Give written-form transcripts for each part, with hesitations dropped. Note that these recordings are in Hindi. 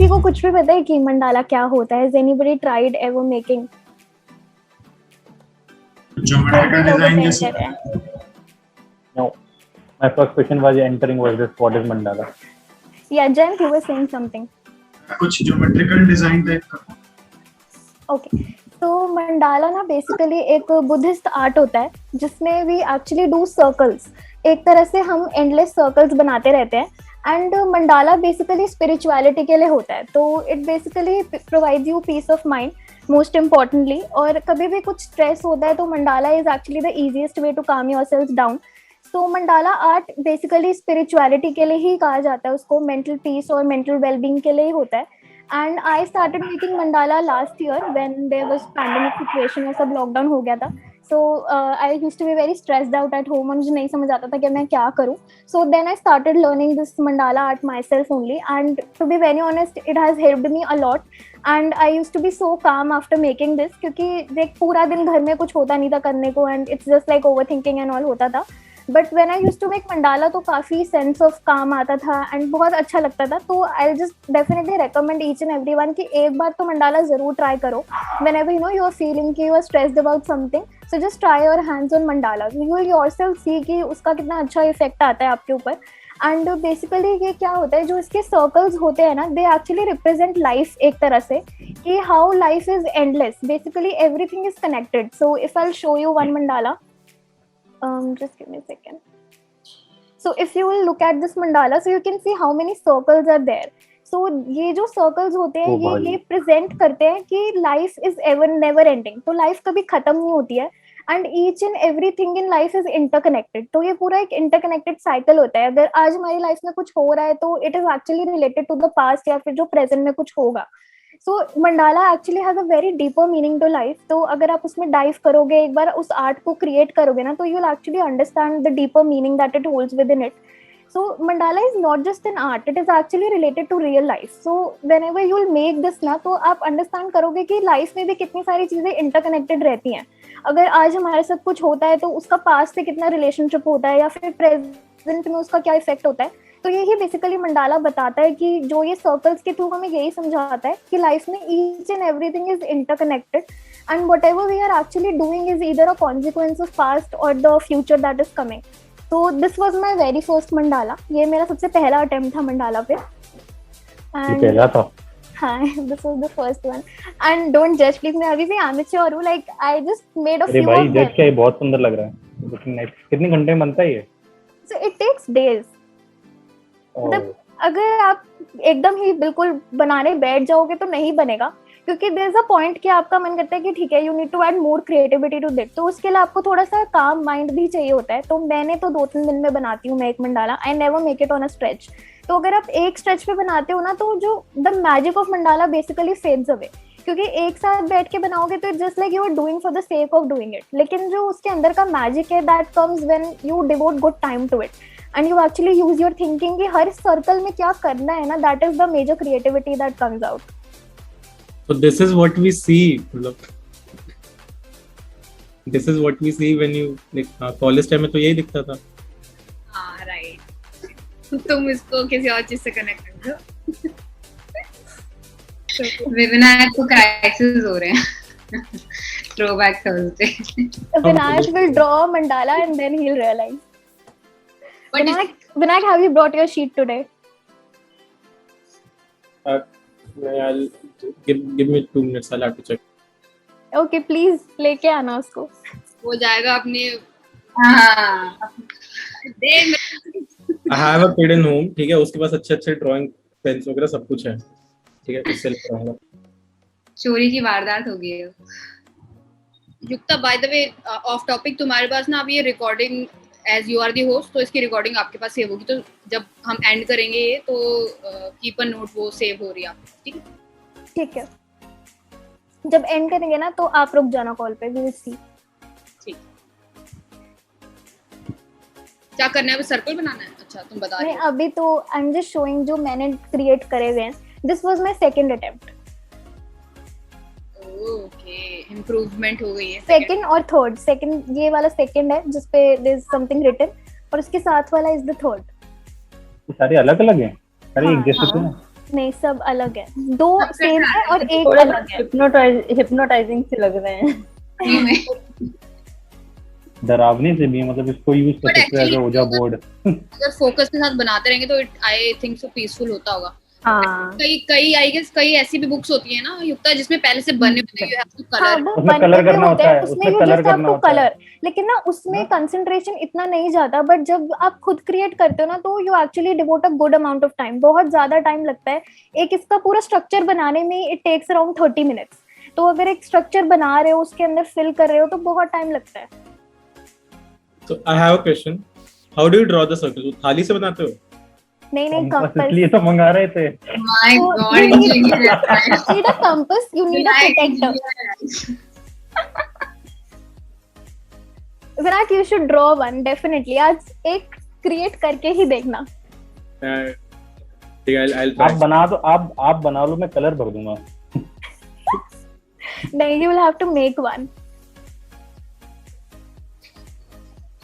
किसी को कुछ भी पता है कि मंडाला क्या होता है? Has anybody tried ever making? Geometrical लोग डिजाइन attempt जैसे कर रहे हैं। No, my first question was entering was this, what is mandala? Yeah, Jayant, you were saying something. कुछ ज्योमेट्रिकल डिजाइन टाइप का। ओके, तो मंडाला ना बेसिकली एक बुद्धिस्ट आर्ट होता है जिसमें वी एक्चुअली डू सर्कल्स। एक तरह से हम एंडलेस सर्कल्स बनाते रहते हैं एंड मंडाला बेसिकली स्पिरिचुअलिटी के लिए होता है। तो it basically provide you peace of mind most importantly. और कभी भी कुछ स्ट्रेस होता है तो mandala is actually the easiest way to calm yourself down. तो मंडाला आर्ट बेसिकली स्पिरिचुअलिटी के लिए ही कहा जाता है उसको, मेंटल पीस और मेंटल वेलबींग के लिए ही होता है। And I started making mandala last year when there was pandemic situation और सब लॉकडाउन हो गया था। So I used to be very stressed out at home और मुझे नहीं समझ आता था कि मैं क्या करूं। So then I started learning this mandala art myself only and to be very honest it has helped me a lot. And I used to be so calm after making this, क्योंकि देख पूरा दिन घर में कुछ होता नहीं था करने को and it's just like over thinking and all होता था। But when I used to make mandala तो काफी सेंस ऑफ काम आता था एंड बहुत अच्छा लगता था। तो I just definitely recommend each and everyone कि एक बार तो मंडाला जरूर ट्राई करो whenever you know you are feeling कि you are stressed about something, so just try your hands on mandala. You will yourself see कि उसका कितना अच्छा इफेक्ट आता है आपके ऊपर। एंड बेसिकली ये क्या होता है, जो इसके सर्कल्स होते हैं ना, दे एक्चुअली रिप्रेजेंट लाइफ एक तरह से, कि how life is endless, basically everything is connected. So if I will show you one mandala, just give me a second. So if you will look at this mandala, so you can see how many circles are there. So ये जो circles होते हैं ये present करते हैं कि life is ever never ending, तो life कभी खत्म नहीं होती है and each and everything in life is interconnected। तो ये पूरा एक interconnected cycle होता है। अगर आज हमारी life में कुछ हो रहा है तो it is actually related to the past या फिर जो present में कुछ होगा। So mandala actually has a very deeper meaning to life. तो अगर आप उसमें डाइव करोगे, एक बार उस आर्ट को क्रिएट करोगे ना, तो you will actually understand the deeper meaning that it holds within it. So mandala is not just an art, it is actually related to real life. So whenever you will make this ना, तो आप अंडरस्टैंड करोगे कि लाइफ में भी कितनी सारी चीजें इंटरकनेक्टेड रहती हैं। अगर आज हमारे साथ कुछ होता है तो उसका पास्ट से कितना रिलेशनशिप होता है या फिर प्रेजेंट में उसका क्या इफेक्ट होता है। तो यही बेसिकली मंडाला बताता है कि जो ये सर्कल्स के थ्रू हमें यही समझाता है कि लाइफ में each and everything is interconnected and whatever we are actually doing is either a consequence of past और the future that is coming. तो this was my very first mandala. ये मेरा सबसे पहला अटेम्प्ट था मंडाला पे। पहला था? हाँ, this was the first one. And don't judge please, मैं अभी भी amateur हूँ, like I just made a few भाई of देख them. के बहुत सुंदर लग रहा है। कितने घंटे में बनता है ये? So it takes days. मतलब अगर आप एकदम ही बिल्कुल बनाने बैठ जाओगे तो नहीं बनेगा, क्योंकि देयर इज अ पॉइंट कि आपका मन करता है कि ठीक है you need to add more creativity to that. तो उसके लिए आपको थोड़ा सा काम माइंड भी चाहिए होता है। तो मैंने तो 2-3 दिन में बनाती हूँ मैं एक mandala. I never make it on a stretch. तो अगर आप एक स्ट्रेच पे बनाते हो ना, तो जो the magic of mandala basically fades away, क्योंकि एक साथ बैठ के बनाओगे तो it's just like you are doing for the sake of doing it. लेकिन जो उसके अंदर का मैजिक है that comes when you devote good time to it and you actually use your thinking कि हर सर्कल में क्या करना है ना, that is the major creativity that comes out. So this is what we see, this is what we see when you like college time में तो यही दिखता था। हाँ राइट, तुम इसको किसी और चीज से कनेक्ट कर दो। विनायक को क्राइसिस हो रहे हैं। Throwback Thursday. Vinayak will draw a mandala and then he'll realize. Vinayak, have you brought your sheet today? I'll give me 2 minutes. I'll have to check. Okay, please लेके आना उसको। वो जाएगा अपने। हाँ। I have a kid in home, ठीक है, उसके पास अच्छे ड्राइंग पेन्स वगैरह सब कुछ है, ठीक है, उससे लेकर आऊंगा। चोरी की वारदात हो गई है। Yukta, by the way off topic, तुम्हारे पास ना अभी ये recording as you are the host, तो इसकी रिकॉर्डिंग आपके पास सेव होगी। तो जब हम एंड करेंगे ये तो कीप अ नोट, वो सेव हो रही है, ठीक है? ठीक है, जब एंड करेंगे ना तो आप रुक जाना कॉल पे, वी विल सी। ठीक, क्या करना है? सर्कल बनाना है? अच्छा, तुम बता रहे हो। अभी तो आई एम जस्ट शोइंग जो मैंने क्रिएट करे हुए हैं। This was my second attempt. Okay, improvement हो गई है। सेकंड और थर्ड, सेकंड ये वाला सेकंड है जिस पे देयर इज समथिंग रिटन, और उसके साथ वाला इज द थर्ड। सारे अलग-अलग हैं? सारे एक जैसे तो ना? नहीं, सब अलग है, 2 सबसे सेम है और एक थोड़े अलग है। हिप्नोटाइजिंग से लग रहे हैं। सही में। डरावनी से भी है, मतलब इसको यूज कर But सकते हो एज actually- ओजा बोर्ड। अगर फोकस के साथ बनाते रहेंगे तो आई थिंक सो पीसफुल होता होगा। हाँ कई आई गेस कई ऐसी भी बुक्स होती है ना युक्ता जिसमें पहले से बने हुए यू हैव टू हाँ, कलर। वो उसमें बने कलर हुए करना होते होता हैं, है, उसमें उसमें यू कलर जस्ट हैव करना टू होता है। कलर, लेकिन ना उसमें कंसंट्रेशन इतना नहीं जाता, बट जब आप खुद क्रिएट करते हो ना तो you actually devote a good amount of time, बहुत ज्यादा टाइम लगता है। एक इसका पूरा स्ट्रक्चर बनाने में इट टेक्स अराउंड 30 मिनट्स, तो अगर एक स्ट्रक्चर बना रहे हो, उसके अंदर फिल कर रहे हो, तो बहुत टाइम लगता है। So I have a question. How do you draw the circle? थाली से बनाते हो? नहीं नहीं, कंपास कंपास, इसलिए तो मंगा रहे थे। My So, God you need- engineer need a compass, you need a protector. Virat, you should draw one definitely, आज एक क्रिएट करके ही देखना। ठीक है, I'll try. आप बना लो, मैं कलर भर दूंगा। नहीं, you will have to make one.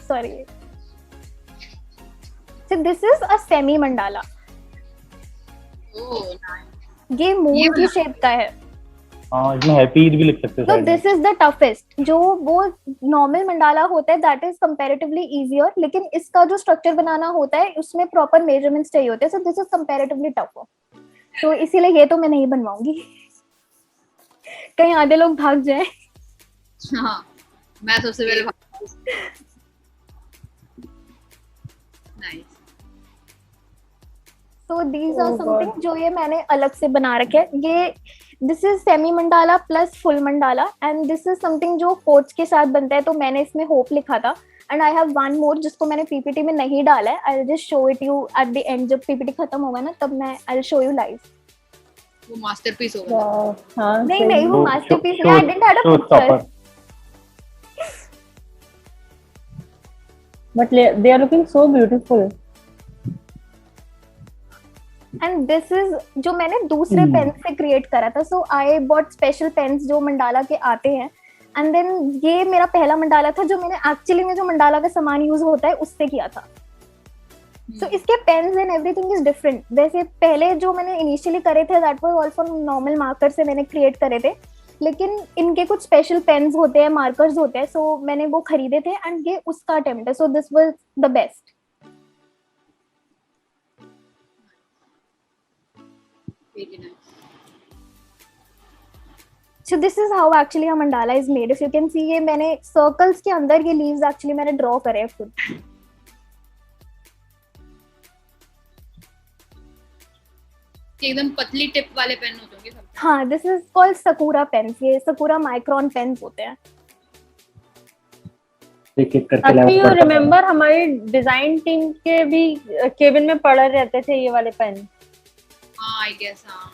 Sorry. So this is a semi mandala. Oh nice. ये मून ये की वाला? शेप का है। हाँ, इसमें हैप्पी ईद भी लिख सकते हो So साइड में। this is the toughest. जो वो नॉर्मल मंडाला होता है that is comparatively easier, लेकिन इसका जो स्ट्रक्चर बनाना होता है उसमें प्रॉपर मेजरमेंट्स चाहिए होते हैं, so this is comparatively tougher. तो इसीलिए ये तो मैं नहीं बनवाऊंगी, कहीं आधे लोग भाग जाए। हाँ मैं सबसे पहले nice. So these are Oh something God. जो ये मैंने अलग से बना रखे हैं। ये this is semi mandala plus full mandala, and this is something जो कोच के साथ बनता है, तो मैंने इसमें होप लिखा था। And I have one more जिसको मैंने पीपीटी में नहीं डाला है, I will just show it you at the end, जब पीपीटी खत्म होगा ना तब मैं आई विल शो यू लाइव। वो मास्टरपीस होगा। वाह, हाँ नहीं सही। नहीं, वो So, मास्टरपीस show- है, I didn't have a showstopper. Picture. But they are looking so beautiful. And this is जो मैंने दूसरे पेन से क्रिएट करा था, so I bought special pens जो मंडाला के आते हैं, एंड देन ये मेरा पहला मंडाला था जो मैंने एक्चुअली में जो मंडाला का सामान यूज होता है उससे किया था। सो इसके pens and everything is different. वैसे पहले जो मैंने इनिशियली करे थे that was also normal marker से मैंने क्रिएट करे थे, लेकिन इनके कुछ स्पेशल पेन्स होते हैं, मार्कर्स होते हैं, सो मैंने वो खरीदे थे एंड ये उसका अटेम्प्ट है, so this was the best. Very nice. So this is how actually a mandala is made. If you can see, ये मैंने circles के अंदर ये leaves actually मैंने draw करे हैं खुद। एकदम पतली टिप वाले पेन होते होंगे सब। हाँ, this is called sakura pens. ये sakura micron pens होते हैं। एक एक करके Actually, लेवल you remember हमारी डिजाइन टीम के भी केबिन में पड़े रहते थे ये वाले पेन, हाँ आई गेस हाँ।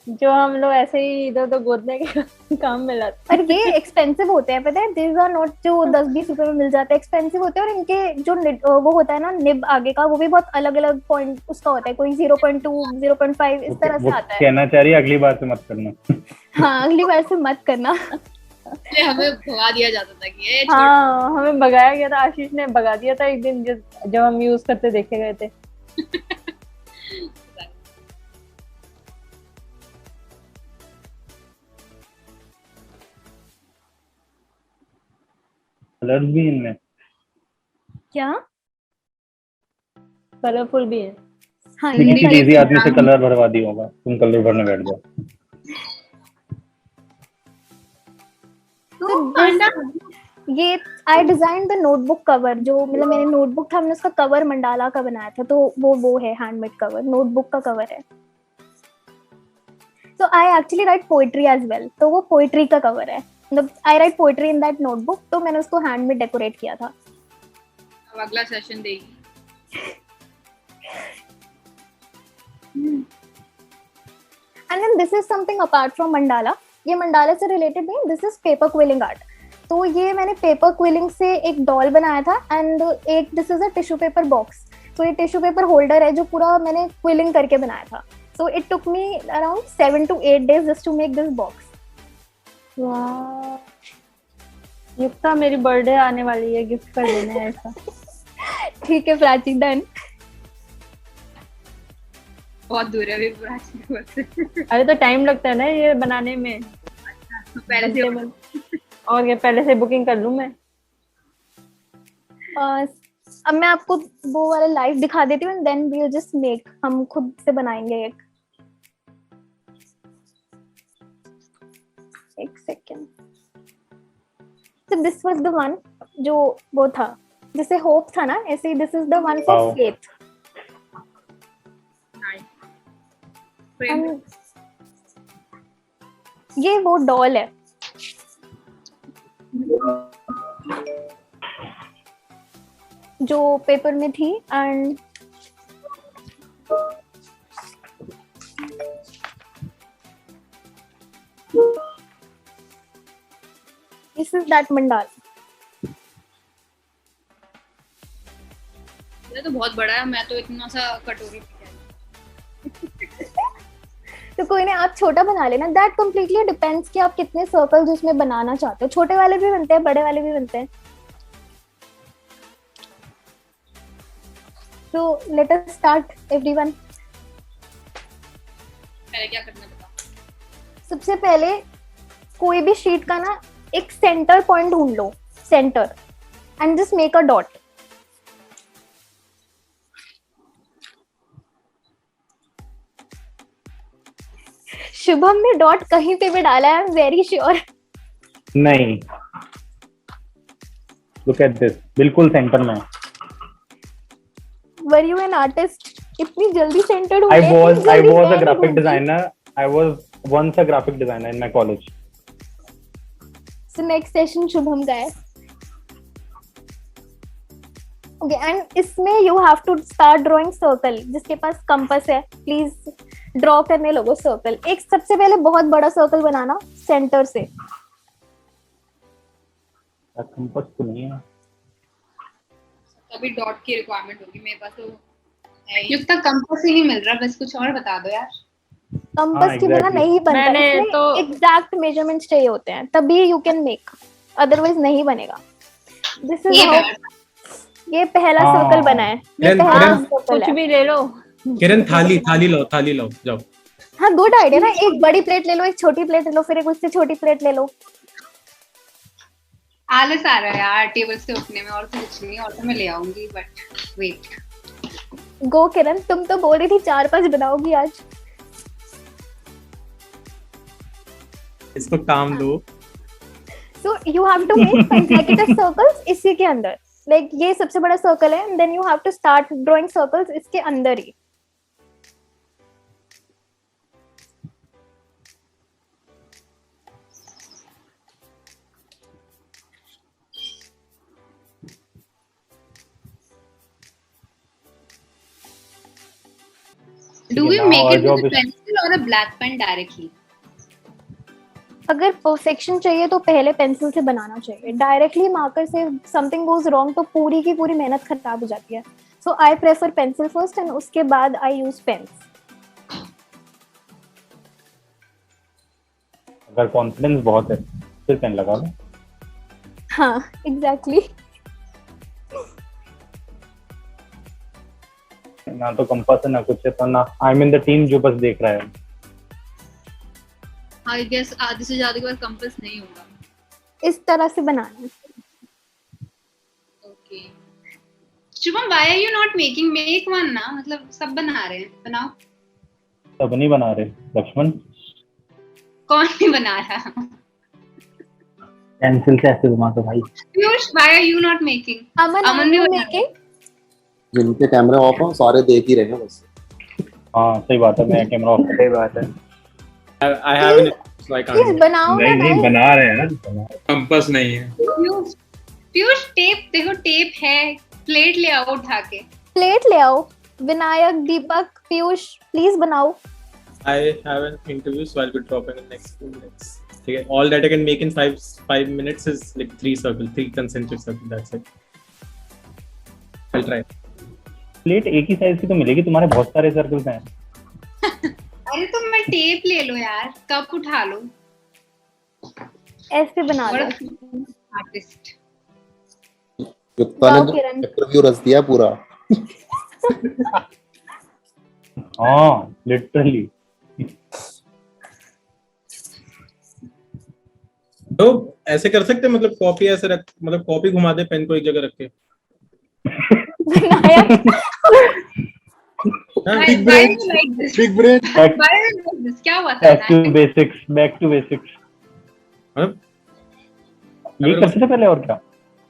जो हम लोग ऐसे ही इधर उधर गोदने के काम में लाते। और ये एक्सपेंसिव होते हैं, पता है, these are not जो 10-20 रुपए में मिल जाते हैं, एक्सपेंसिव होते हैं। और इनके जो वो होता है ना निब आगे का, वो भी बहुत अलग अलग पॉइंट उसका होता है, कोई 0.2 0.5 इस तरह से आता है। कहना चाह रही है अगली बार से मत करना। हाँ, अगली बार से मत करना। इसलिए हमें भगा दिया जाता था कि ये छोड़। हाँ, हमें भगाया गया था, आशीष ने भगा दिया था एक दिन जब हम यूज करते देखे गए थे। कलर्स भी इनमें क्या? कलरफुल भी है। हाँ, किसी ये किसी कलर- इजी आदमी से कलर भरवा दिया होगा, तुम कलर भरने बैठ जाओ। ये आई डिजाइन द नोटबुक कवर, जो मतलब मेरे नोटबुक था, हमने उसका कवर मंडाला का बनाया था, तो वो है हैंडमेड कवर, नोटबुक का कवर है। So I actually write poetry as well, तो वो पोएट्री का कवर है, मतलब I write poetry in that notebook, तो मैंने उसको हैंडमेड डेकोरेट किया था। अब अगला सेशन देगी। And then this is something apart from mandala. ये मंडाला से रिलेटेड नहीं, this is paper quilling art. तो ये मैंने पेपर क्विलिंग से एक डॉल बनाया था, एंड एक this is a tissue paper box. तो ये टिश्यू पेपर होल्डर है जो पूरा मैंने क्विलिंग करके बनाया था। So it took me around 7 to 8 days just to make this box. वाह, युक्ता मेरी बर्थडे आने वाली है, गिफ्ट कर देना है ऐसा। ठीक है प्राची, डन। बहुत दूर है अभी प्राची के घर से। अरे तो टाइम लगता है ना ये बनाने में, तो पहले से और क्या पहले से बुकिंग कर लूं मैं। अब मैं आपको वो वाला लाइव दिखा देती हूँ, then we will just make, हम खुद से बनाएंगे एक सेकेंड। तो दिस वाज द वन जो वो था, जैसे होप था ना, ऐसे ही this is the one for Wow. Faith. Frame ये वो डॉल है जो पेपर में थी, and this is that mandala. ये तो बहुत बड़ा है, मैं तो इतना सा कटोरी पी तो कोई नहीं, आप छोटा बना लेना। दैट कम्प्लीटली डिपेंड्स कि आप कितने सर्कल्स उसमें बनाना चाहते हो। छोटे वाले भी बनते हैं, बड़े वाले भी बनते हैं। So let us start everyone. पहले क्या करना बता। सबसे पहले कोई भी शीट का ना एक सेंटर पॉइंट ढूंढ लो, centre, and just make a dot. Shubham ने डॉट कहीं पे भी डाला है, आई एम वेरी श्योर। नहीं, लुक एट दिस, बिल्कुल सेंटर में। Were you an artist? इतनी जल्दी सेंटर I ढूंढे? was इतनी I जल्दी was मैं a नहीं graphic ढूंढती। designer. I was once a graphic designer in my college. So next session Shubham का है। ओके, एंड इसमें you have to start drawing circle. जिसके पास कंपास है प्लीज ड्रॉ करने लगो सर्कल। एक सबसे पहले बहुत बड़ा सर्कल बनाना सेंटर से। कंपास तो नहीं है। अभी डॉट की रिक्वायरमेंट होगी मेरे पास तो है ही। युक्ता कंपास ही नहीं मिल रहा, बस कुछ और बता दो यार। कंपास के बिना exactly. नहीं बनता, मैंने इसमें तो- एग्जैक्ट मेजरमेंट्स चाहिए होते हैं, तभी यू कैन मेक, अदरवाइज नहीं बनेगा। दिस इज ये हाउ ये पहला हाँ। सर्कल बना है। ये किरण, पहला किरण, सर्कल कुछ है। भी ले लो। किरण थाली लाओ जाओ। हाँ, गुड आइडिया ना। एक बड़ी प्लेट ले लो, एक छोटी प्लेट ले लो, फिर एक उससे छोटी प्लेट ले लो। आलस आ रहा है यार टेबल से उठने में, और तो कुछ नहीं, और तो मैं ले आऊंगी, बट वेट। गो किरण, तुम तो बोल रही थी 4-5 बनाओगी आज। इसको काम दो। So you have to make consecutive circles इसी के अंदर। Like ये सबसे बड़ा सर्कल है, and then you have to start drawing circles इसके अंदर ही। Do we now make our it job with a is- pencil or a black pen directly? अगर परफेक्शन चाहिए तो पहले पेंसिल से बनाना चाहिए। डायरेक्टली मार्कर से समथिंग गोज रॉन्ग तो पूरी की पूरी मेहनत खराब हो जाती है। So I prefer pencil first, and उसके बाद आई यूज पेन्स। अगर कॉन्फिडेंस बहुत है फिर पेन लगा लो। हाँ, एग्जैक्टली। ना तो कंपास है ना कुछ है, तो ना I am in the team जो बस देख रहा है। I guess आधे से ज्यादा के बाद कंपास नहीं होगा। इस तरह से बनाना है। Okay. Shubham, why are you not making? Make one ना, मतलब सब बना रहे हैं, बनाओ। सब नहीं बना रहे। लक्ष्मण कौन नहीं बना रहा? पेंसिल से ऐसे घुमा दो भाई। Piyush, why are you not making? Aman, Aman are भी you बना making? जिनके कैमरे ऑफ हो सारे देख ही रहे हैं बस। हाँ सही बात है, मैं कैमरा ऑफ सही बात है। I have it, so I please can't. बनाओ ना guys। बना रहे हैं ना। कंपास नहीं है। पीयूष टेप देखो, टेप है, प्लेट ले आओ उठा के। प्लेट ले आओ। विनायक, दीपक, पीयूष, प्लीज बनाओ। I have an interview, so I'll be dropping in next few minutes. Okay, all that I can make in five minutes is like 3 concentric circles. That's it. I'll try. Plate एक ही साइज की तो मिलेगी, तुम्हारे बहुत सारे सर्कल्स हैं। अरे तो मैं टेप ले लो यार, कप उठा लो। ऐसे बना लो। आर्टिस्ट। युक्ता जाओ ने किरण। इंटरव्यू रच दिया पूरा। हाँ लिटरली। तो ऐसे कर सकते हैं, मतलब कॉपी ऐसे रख, मतलब कॉपी घुमा दे पेन को एक जगह रख के। बनाया हाँ, Big Why brain. you like this? Big brain. Why you like this? क्या हुआ था? Back to basics, back to basics. मतलब यही करते थे पहले और क्या।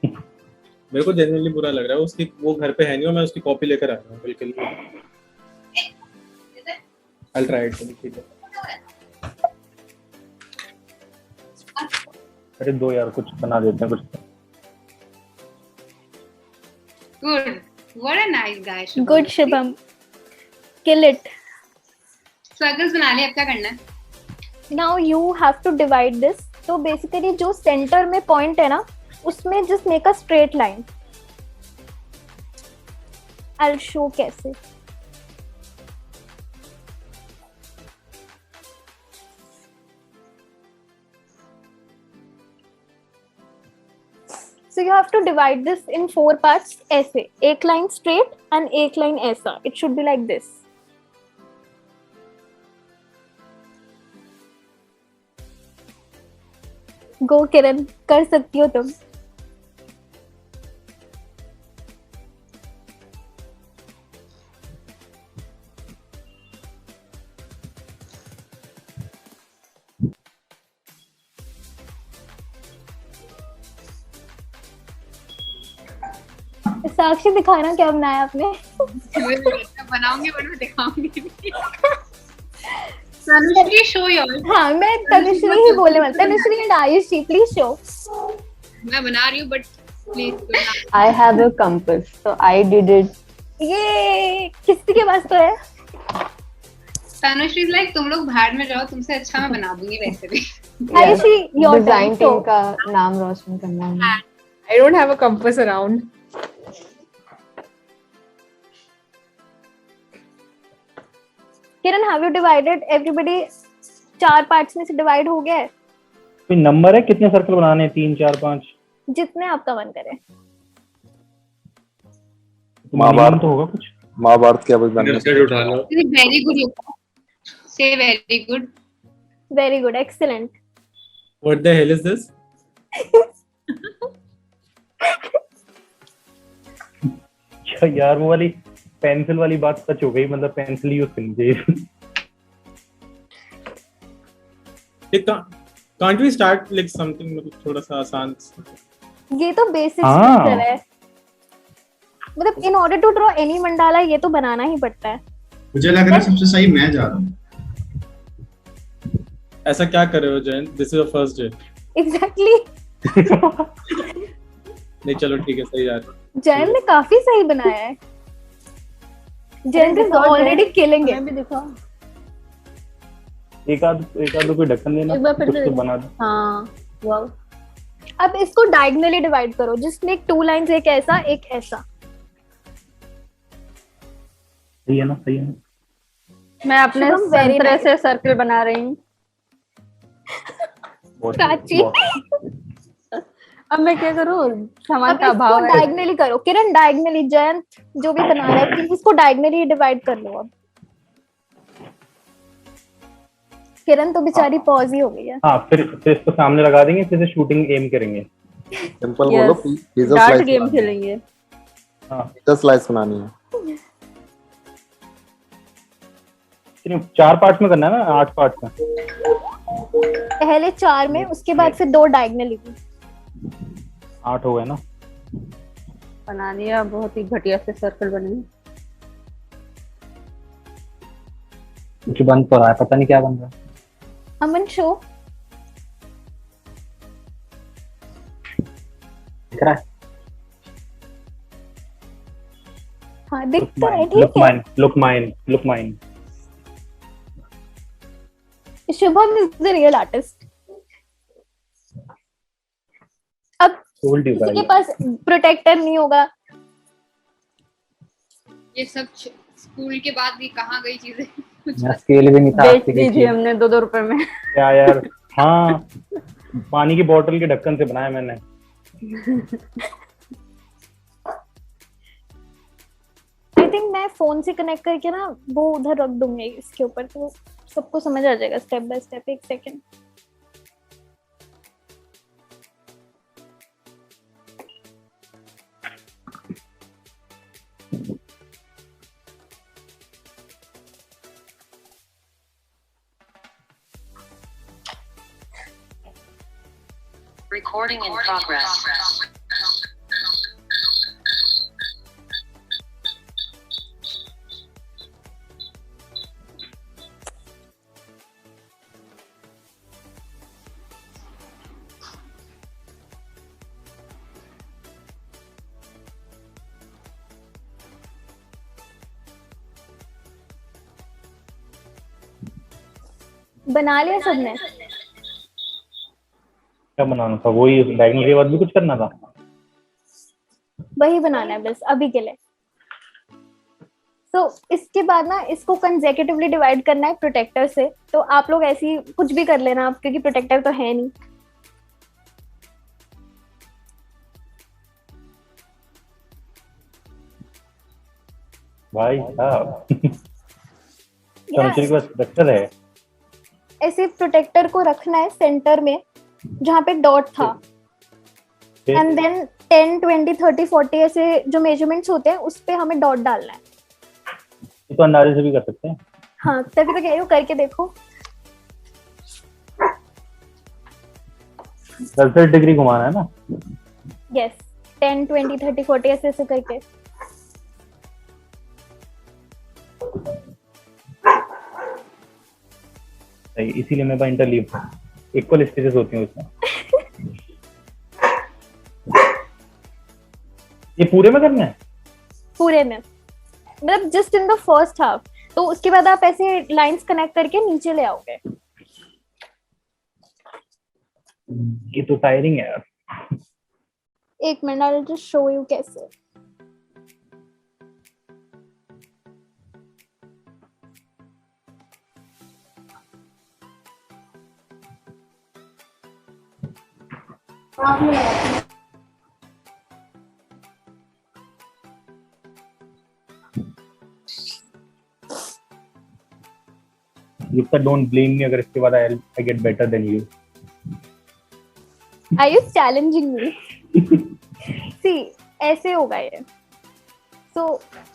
मेरे को जेन्युइनली बुरा लग रहा है, उसकी वो घर पे है नहीं और मैं उसकी कॉपी लेकर आ रहा हूँ बिल्कुल। I'll try it, ठीक है। अरे दो यार कुछ बना देते हैं कुछ। Good. What a nice guy. Shubham. Good Shubham, kill it. Circles बना लिए, अब क्या करना है? Now you have to divide this. तो बेसिकली जो सेंटर में पॉइंट है ना, उसमें just make a straight line. I will show कैसे। So you have to divide this in 4 parts ऐसे, एक लाइन straight and एक लाइन ऐसा. It should be like this. Go किरण, कर सकती हो तुम। साक्षी दिखाना क्या बनाया आपने। बनाऊंगी बट मैं दिखाऊंगी नहीं। Tanushree show your. हाँ मैं तनुश्री ही बोलने वाली। Tanushree and Ayushi please show. मैं बना रही हूँ but please. I have a compass, so I did it. ये किसी के पास तो है। तनुश्री लाइक तुम लोग बाहर में जाओ, तुमसे अच्छा मैं बना दूंगी वैसे भी। Ayushi your design turn. Team का नाम रोशन करना है। I don't have a compass around. Kiran have you divided everybody 4 parts में से डिवाइड हो गया है? कोई नंबर है कितने सर्कल बनाने हैं? 3 4 5 जितने आपका मन करे। महाभारत तो होगा कुछ। महाभारत क्या बस बनना से उठा लो। Very good. से very good. Very good, excellent. What the hell is this? यार वो वाली पेंसिल वाली बात सच हो गई, मतलब पेंसिल यूज करनी चाहिए। Can't we start like something मतलब थोड़ा सा आसान? ये तो बेसिक हाँ। स्ट्रक्चर है। मतलब in order to draw any mandala ये तो बनाना ही पड़ता है। मुझे लग रहा है सबसे सही मैं जा रहा हूँ। ऐसा क्या कर रहे हो Jayant? This is your first day. Exactly. नहीं चलो ठीक है, सही जा रहा है। जयंत ने काफी सही बनाया है। जयंत इज ऑलरेडी किलिंग हमें इट। भी दिखाओ। एक आध कोई ढक्कन देना, एक बार फिर कुछ से तो बना दो। हाँ वाओ। अब इसको डायगोनली डिवाइड करो, जिसमें 2 लाइंस, एक ऐसा एक ऐसा। सही है ना, सही है ना। मैं अपने शुभम, very संतरे nice. से सर्कल बना रही हूँ। प्राची। अब मैं क्या करूँ? सामान अब का इसको अभाव है। डायगोनली करो किरण, डायगोनली। जयंत जो भी बना रहा है प्लीज इसको डायगोनली डिवाइड कर लो। अब किरण तो बेचारी पॉज ही हो गई है। हाँ फिर इसको सामने लगा देंगे, फिर से शूटिंग एम करेंगे। सिंपल बोलो, पिज्जा डार्ट स्लाइस गेम खेलेंगे। हाँ पिज्जा स्लाइस बनानी है। 4 पार्ट्स में करना है ना, 8 पार्ट्स में। पहले 4 में, उसके बाद फिर 2 डायगोनली की। 8 हो गए ना। बनानी है, बहुत ही घटिया से सर्कल बने। कुछ बन तो रहा है, पता नहीं क्या बन रहा है। अमन शो। दिख रहा है? हाँ दिख तो रहा है, ठीक है। Look mine. Shubham is the real artist. अब टोल्ड यू किसी के गाइस। पास प्रोटेक्टर नहीं होगा। ये सब स्कूल के बाद भी कहाँ गई चीजें? मैं स्केल भी नहीं था बेच दीजिए हमने 2-2 रुपए में। क्या यार। हाँ पानी की बोतल के ढक्कन से बनाया मैंने। आई थिंक मैं फोन से कनेक्ट करके ना वो उधर रख दूंगी इसके ऊपर, तो सबको समझ आ जाएगा स्टेप बाय स्टेप। एक सेकेंड। Recording in progress. बना लिया सबने? क्या बनाना था? वही डायगोनल के बाद भी कुछ करना था? वही बनाना है बस अभी के लिए। तो इसके बाद ना इसको कंसेक्यूटिवली डिवाइड करना है प्रोटेक्टर से। तो आप लोग ऐसी कुछ भी कर लेना आप, क्योंकि प्रोटेक्टर तो है नहीं। भाई साहब के पास प्रोटेक्टर है। ऐसे प्रोटेक्टर को रखना है सेंटर में जहाँ पे डॉट था, एंड देन 10, 20, 30, 40 ऐसे जो मेजरमेंट्स होते हैं उस पे हमें डॉट डालना है। ये तो अंदाजे से भी कर सकते हैं। हाँ तभी तो कह रही हूँ, करके देखो। 10 डिग्री घुमाना है ना? यस, 10, 20, 30, 40 ऐसे ऐसे करके। सही, इसीलिए मेरे पास इंटरलीव इक्वल स्टेजेस होती हैं उसमें। ये पूरे में करना है? पूरे में, मतलब just in the first half. तो उसके बाद आप ऐसे लाइंस कनेक्ट करके नीचे ले आओगे। ये तो टायरिंग है यार। एक minute, I will just show you कैसे। युक्ता डोंट ब्लेम मी अगर इसके बाद I get better than you. Are you challenging me? See, ऐसे होगा ये। So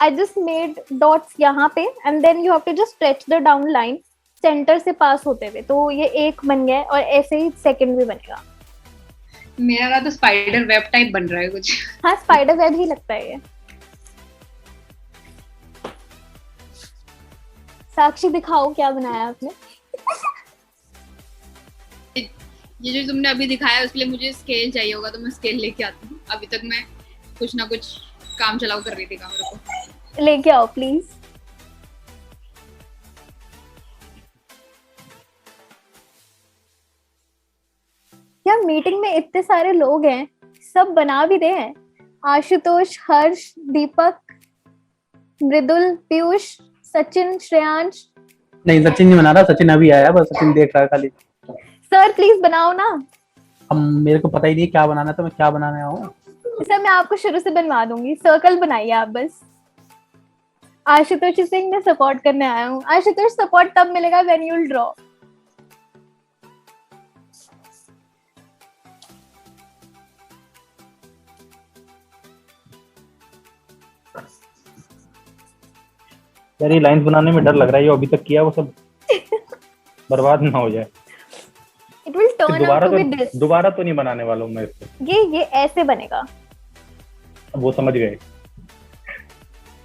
I just made dots यहाँ पे, and then you have to just stretch the down line centre से पास होते हुए। तो ये एक बन गया है और ऐसे ही सेकंड भी बनेगा। मेरा तो स्पाइडर वेब टाइप बन रहा है कुछ। हाँ स्पाइडर वेब ही लगता है ये। साक्षी दिखाओ क्या बनाया आपने। ये जो तुमने अभी दिखाया उसके लिए मुझे स्केल चाहिए होगा, तो मैं स्केल लेके आती हूँ। अभी तक मैं कुछ ना कुछ काम चलाओ कर रही थी कैमरे को। लेके आओ प्लीज। यार मीटिंग में इतने सारे लोग हैं, सब बना भी रहे हैं। आशुतोष, हर्ष, दीपक, मृदुल, पीयूष, सचिन, श्रेयांश। नहीं सचिन नहीं बना रहा, सचिन अभी आया, बस सचिन देख रहा है खाली। सर प्लीज बनाओ ना। अब मेरे को पता ही नहीं क्या बनाना है, तो मैं क्या बनाने आऊँ? सर मैं आपको शुरू से बनवा दूंगी, सर्कल बनाइए आप बस। आशुतोष सिंह मैं सपोर्ट करने आया हूँ। आशुतोष सपोर्ट तब मिलेगा व्हेन यू विल ड्रॉ। यार ये लाइंस बनाने में डर लग रहा है, ये अभी तक किया वो सब बर्बाद ना हो जाए। It will turn out to be this. दोबारा तो नहीं बनाने वाला हूँ मैं इसको। ये ऐसे बनेगा। अब वो समझ गए।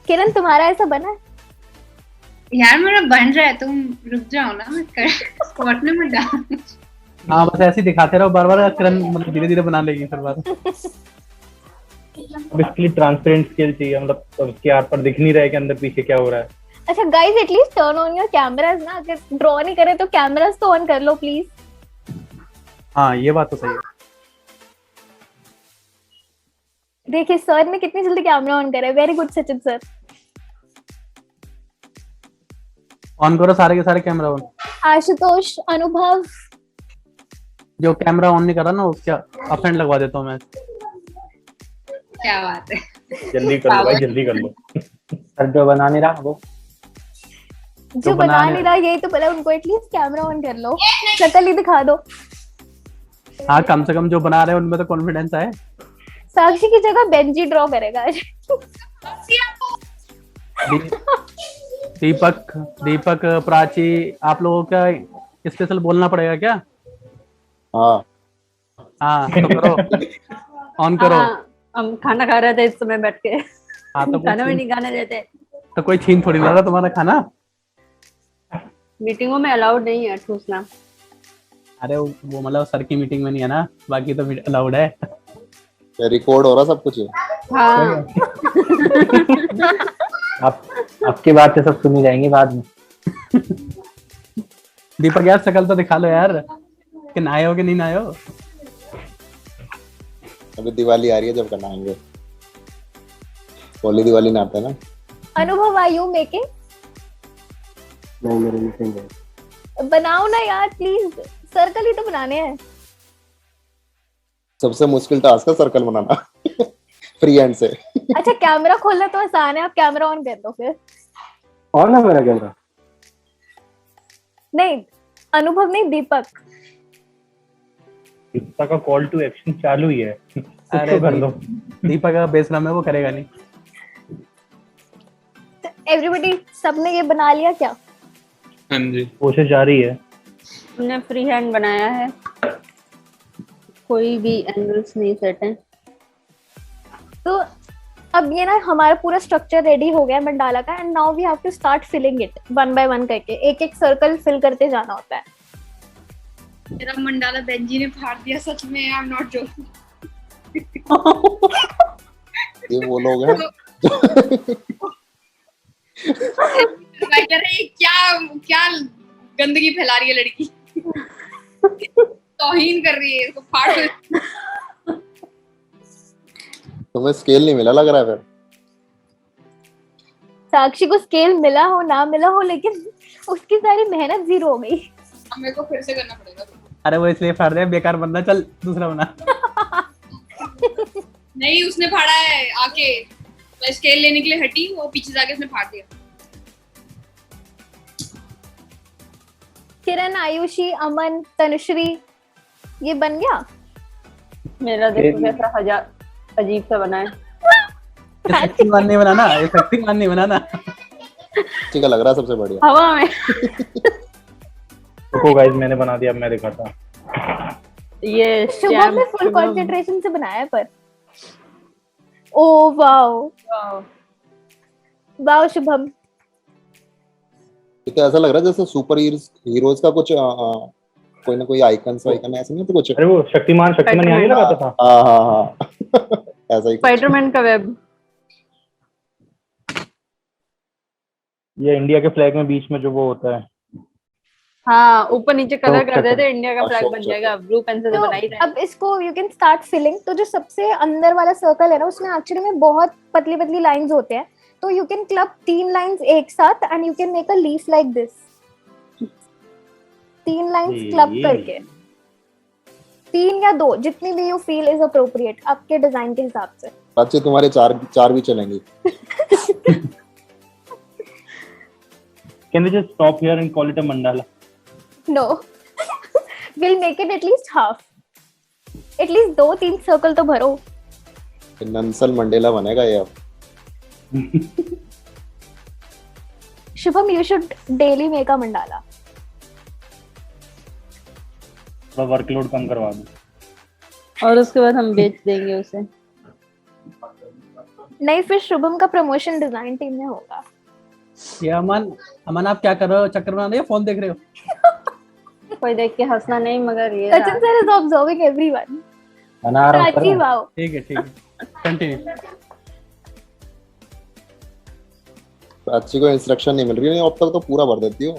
किरण तुम्हारा ऐसा बना? यार मेरा बन रहा है, तुम रुक जाओ ना, स्पॉट में मत डाल। हाँ बस ऐसे ही दिखाते रहो बार बार, किरण मतलब धीरे धीरे बना लेगी फिर बार। अब इसके लिए ट्रांसपेरेंट स्केल चाहिए, मतलब उसके आर पर दिख नहीं रहा है कि अंदर पीछे क्या हो रहा है। अच्छा guys, at least turn on your cameras ना। अगर ड्रॉ नहीं करे तो कैमरास तो ऑन कर लो प्लीज। हाँ ये बात तो सही है। देखिए सर ने कितनी जल्दी कैमरा ऑन करा है। Very good Sachin sir. On करो सारे के सारे कैमरा ऑन। आशुतोष, अनुभव। जो कैमरा ऑन नहीं कर रहा ना उसका अपसेंट लगवा देता हूँ मैं। क्या बात है। जल्दी कर लो भाई, जल्दी कर लो। सर जो बना नहीं रहा वो जो बना नहीं रहा यही तो पहले उनको एटलीस्ट कैमरा ऑन कर लो, शक्ल ही दिखा दो। हाँ कम से कम जो बना रहे हैं उनमें तो कॉन्फिडेंस है। साक्षी की जगह बेंजी ड्रॉ करेगा आज। दीपक दीपक प्राची आप लोगों का स्पेशल बोलना पड़ेगा क्या? हाँ हाँ तो करो, ऑन करो। हाँ, हम खाना खा रहे थे इस समय बैठ के। हाँ तो खाना भी कोई नहीं खाने देते। तो कोई छीन थोड़ी ना रहा तुम्हारा खाना। मीटिंगों में अलाउड नहीं है ठूसना। अरे वो मतलब सर की मीटिंग में नहीं है ना, बाकी तो अलाउड है। रिकॉर्ड हो रहा सब कुछ। हाँ आप आपकी बातें सब सुनी जाएंगी बाद में। दीपक यार शकल तो दिखा लो यार, कि नहाए हो कि नहीं नहाए हो। अभी दिवाली आ रही है जब बनाएंगे, होली दिवाली ना आता है ना। अनुभव आर यू मेकिंग? नहीं मेरे मीटिंग है। बनाओ ना यार प्लीज, सर्कल ही तो बनाने हैं। सबसे मुश्किल टास्क है सर्कल बनाना। फ्री हैंड से। अच्छा कैमरा खोलना तो आसान है, आप कैमरा ऑन कर दो फिर। ऑन है मेरा कैमरा? नहीं अनुभव नहीं, दीपक। दीपक का कॉल टू एक्शन चालू ही है। अरे तो कर लो। दीपक का बेसरम है, वो करेगा नहीं। एवरीबॉडी सबने ये बना लिया क्या? हाँ जी। कोशिश जारी है। हमने फ्री हैंड बनाया है, कोई भी एंगल्स नहीं सेट है। तो अब ये ना हमारा पूरा स्ट्रक्चर रेडी हो गया मंडाला का, and now we have to start filling it one by one करके, एक एक सर्कल फिल करते जाना होता है। मेरा मंडाला बेंजी ने फाड़ दिया, सच में। I am not joking. ये वो लोग हैं। मैं कह रही क्या क्या गंदगी फैला रही है लड़की। तौहीन कर रही है, इसको फाड़ दो। तुम्हें स्केल नहीं मिला लग रहा है फिर। साक्षी को स्केल मिला हो ना मिला हो, लेकिन उसकी सारी मेहनत जीरो हो गई। अब मेरे को फिर से करना पड़ेगा। अरे वो इसलिए फाड़ रहे हैं, बेकार बंदा, चल दूसरा बना। नहीं उसने फाड़ा है आके, मैं स्केल लेने के लिए हटी, वो पीछे जाके उसने फाड़ दिया। किरण, आयुषी, अमन, तनुश्री, ये बन गया। मेरा देखो कैसा हजार अजीब सा बना है। शक्तिमान नहीं बनाना, ये शक्तिमान नहीं बनाना। ठीक है लग रहा है सबसे बढ़िया। हवा में। रुको गाइस मैंने बना दिया, अब मैं दिखाता हूँ। ये शुभम ने फुल कंसंट्रेशन से बनाया है पर। Oh wow wow Shubham. ये तो ऐसा लग रहा है जैसे सुपर हीरोज का कुछ कोई ना कोई आइकन ऐसे नहीं तो कुछ। अरे वो शक्तिमान यहाँ नहीं लगाता था। हाँ हाँ हाँ। ऐसा ही कुछ। स्पाइडरमैन का वेब। ये इंडिया के फ्लैग में बीच में जो वो होता है। हाँ ऊपर नीचे कलर कर चक्र। देते, इंडिया का फ्लैग अशोक बन चक्र। जाएगा। ब्लू पेंसिल से तो बना ही रहे। अब इसको यू कैन स्टार्ट फिलिंग। तो जो सबसे अंदर वाला सर्कल है ना, उसमें एक्चुअली में बहुत पतली पतली लाइंस होते हैं। तो यू कैन क्लब 3 लाइंस एक साथ and you can make a leaf like this. 3 lines club करके, 3 या 2 जितनी भी यू फील इज अप्रोप्रिएट आपके डिजाइन के हिसाब से। बच्चे तुम्हारे चार भी चलेंगी। Can we just stop here and call it a mandala? No. We'll make it at least half. At least 2-3 circle तो भरो। नंसल मंडेला बनेगा ये अब। Shubham, you should daily make a mandala. थोड़ा वर्कलोड कम करवा दो। और उसके बाद हम बेच देंगे उसे। नहीं, फिर शुभम का प्रमोशन डिजाइन टीम में होगा। ये अमन, अमन आप क्या कर रहे हो? चक्कर बना रहे हो, फोन देख रहे हो? कोई देख के हंसना नहीं, मगर ये Sachin sir is observing everyone. बना रहा हूँ प्राची, वाओ। ठीक है कंटिन्यू। प्राची को इंस्ट्रक्शन नहीं मिल रही है, अब तक तो पूरा भर देती हो।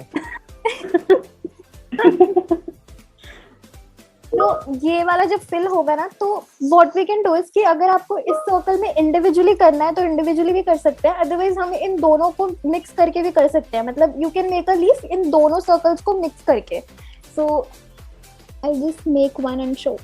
तो ये वाला जब फिल होगा ना, तो what we can do is कि अगर आपको इस सर्कल में इंडिविजुअली करना है तो इंडिविजुअली भी कर सकते हैं, अदरवाइज हम इन दोनों को मिक्स करके भी कर सकते हैं। मतलब you can make a leaf in दोनों सर्कल्स को मिक्स करके। So I just make one and show.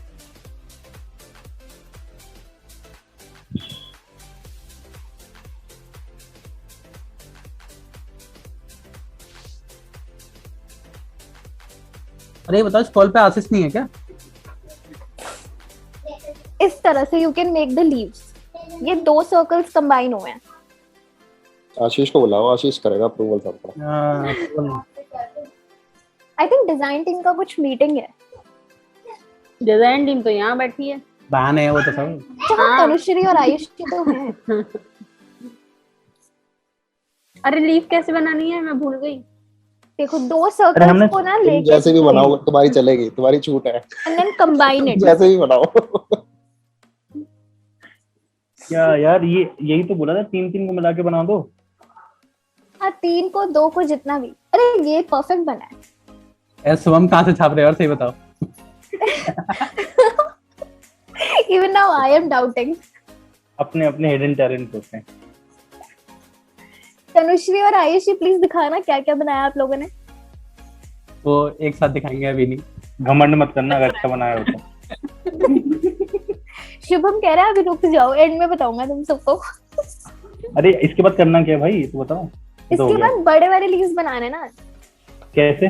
अरे ये बताओ इस कॉल पे आशीष नहीं है क्या? इस तरह से you can make the leaves. ये 2 सर्कल्स कंबाइन हुए हैं। आशीष को बुलाओ, आशीष करेगा अप्रूवल सबका। आई थिंक डिजाइन टीम का कुछ मीटिंग है। डिजाइन टीम तो यहाँ बैठी है। बहाने है वो तो सब। जहाँ तनुश्री और आयुष की तो है। अरे लीफ कैसे बनानी है, मैं भूल गई। देखो 2 सर्कल्स को ना तुम लेके जैसे भी बनाओ तुम्हारी चलेगी, तुम्हारी छूट है। And then combine it. जैसे भी बनाओ। क्या यार, ये यही तो बोला था, 3 को मिला के बना दो। हाँ 3 को 2 को जितना भी। अरे ये परफेक्ट बना है। ऐसे शुभम कहाँ से छाप रहे हो, और सही बताओ। Even now I am doubting. अपने अपने हिडन टैलेंट होते हैं। तनुश्री और आयुषी प्लीज दिखाना क्या क्या बनाया आप लोगों ने। वो एक साथ दिखाएंगे अभी नहीं। घमंड मत करना अगर अच्छा बनाया हो तो। शुभम कह रहा है अभी रुक जाओ, एंड में बताऊंगा तुम सबको। अरे इसके बाद करना क्या है भाई, तो बताओ। तो हो इसके गया। बाद बड़े बड़े लीव्स बनाने ना। कैसे?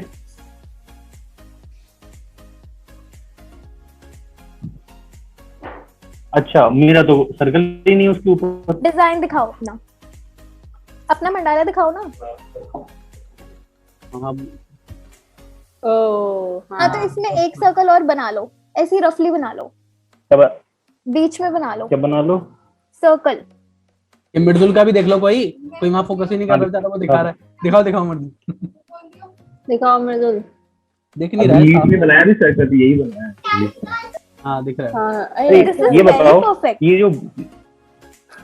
अच्छा, मेरा तो सर्कल ही नहीं उसके ऊपर। डिजाइन दिखाओ अपना, अपना मंडाला दिखाओ ना। हाँ, ओह हाँ तो इसमें एक सर्कल और बना लो, ऐसी रफली बना लो, क्या बीच में बना लो क्या बना लो? सर्कल। ये मृदुल का भी देख लो, कोई वहां फोकस ही नहीं कर रहा, वो दिखा रहा है। दिखाओ दिखाओ मृदुल। दिखाओ मृदुल। देख नहीं रहा है साफ। बनाया भी सर्कल यही बनाया है। हाँ दिख रहा है। हाँ अरे, This is ये very बताओ, perfect.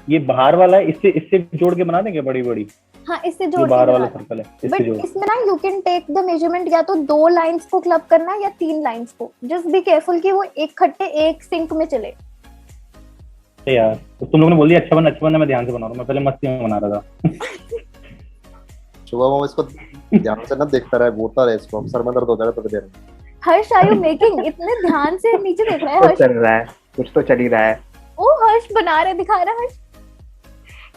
ये बाहर वाला है, इससे जोड़ के बना देंगे बड़ी बड़ी। हाँ इससे जो जोड़ के बाहर बना वाला लो। सर्कल है बट इससे जोड़। इसमें ना you can take the measurement, या तो 2 लाइंस को क्लब करना है या 3 लाइंस को। जस्ट बी केयरफुल कि वो एक खट्टे एक सिंक में चले। अरे यार, तो तुम लोगों ने बोल दिया अच्छा बना, मैं ध्यान से बना रहा हूँ। मैं पहले मस्ती में बना रहा था। सुबह वो इसको ध्यान से ना देखता रहे, बोलता रहे इसको, सर में दर्द हो जाएगा तो देर में। हर्ष आर यू मेकिंग? इतने ध्यान से नीचे देख रहा है तो हर्ष। चल रहा है, कुछ तो चल ही रहा है। ओ हर्ष बना रहे, दिखा रहा है हर्ष।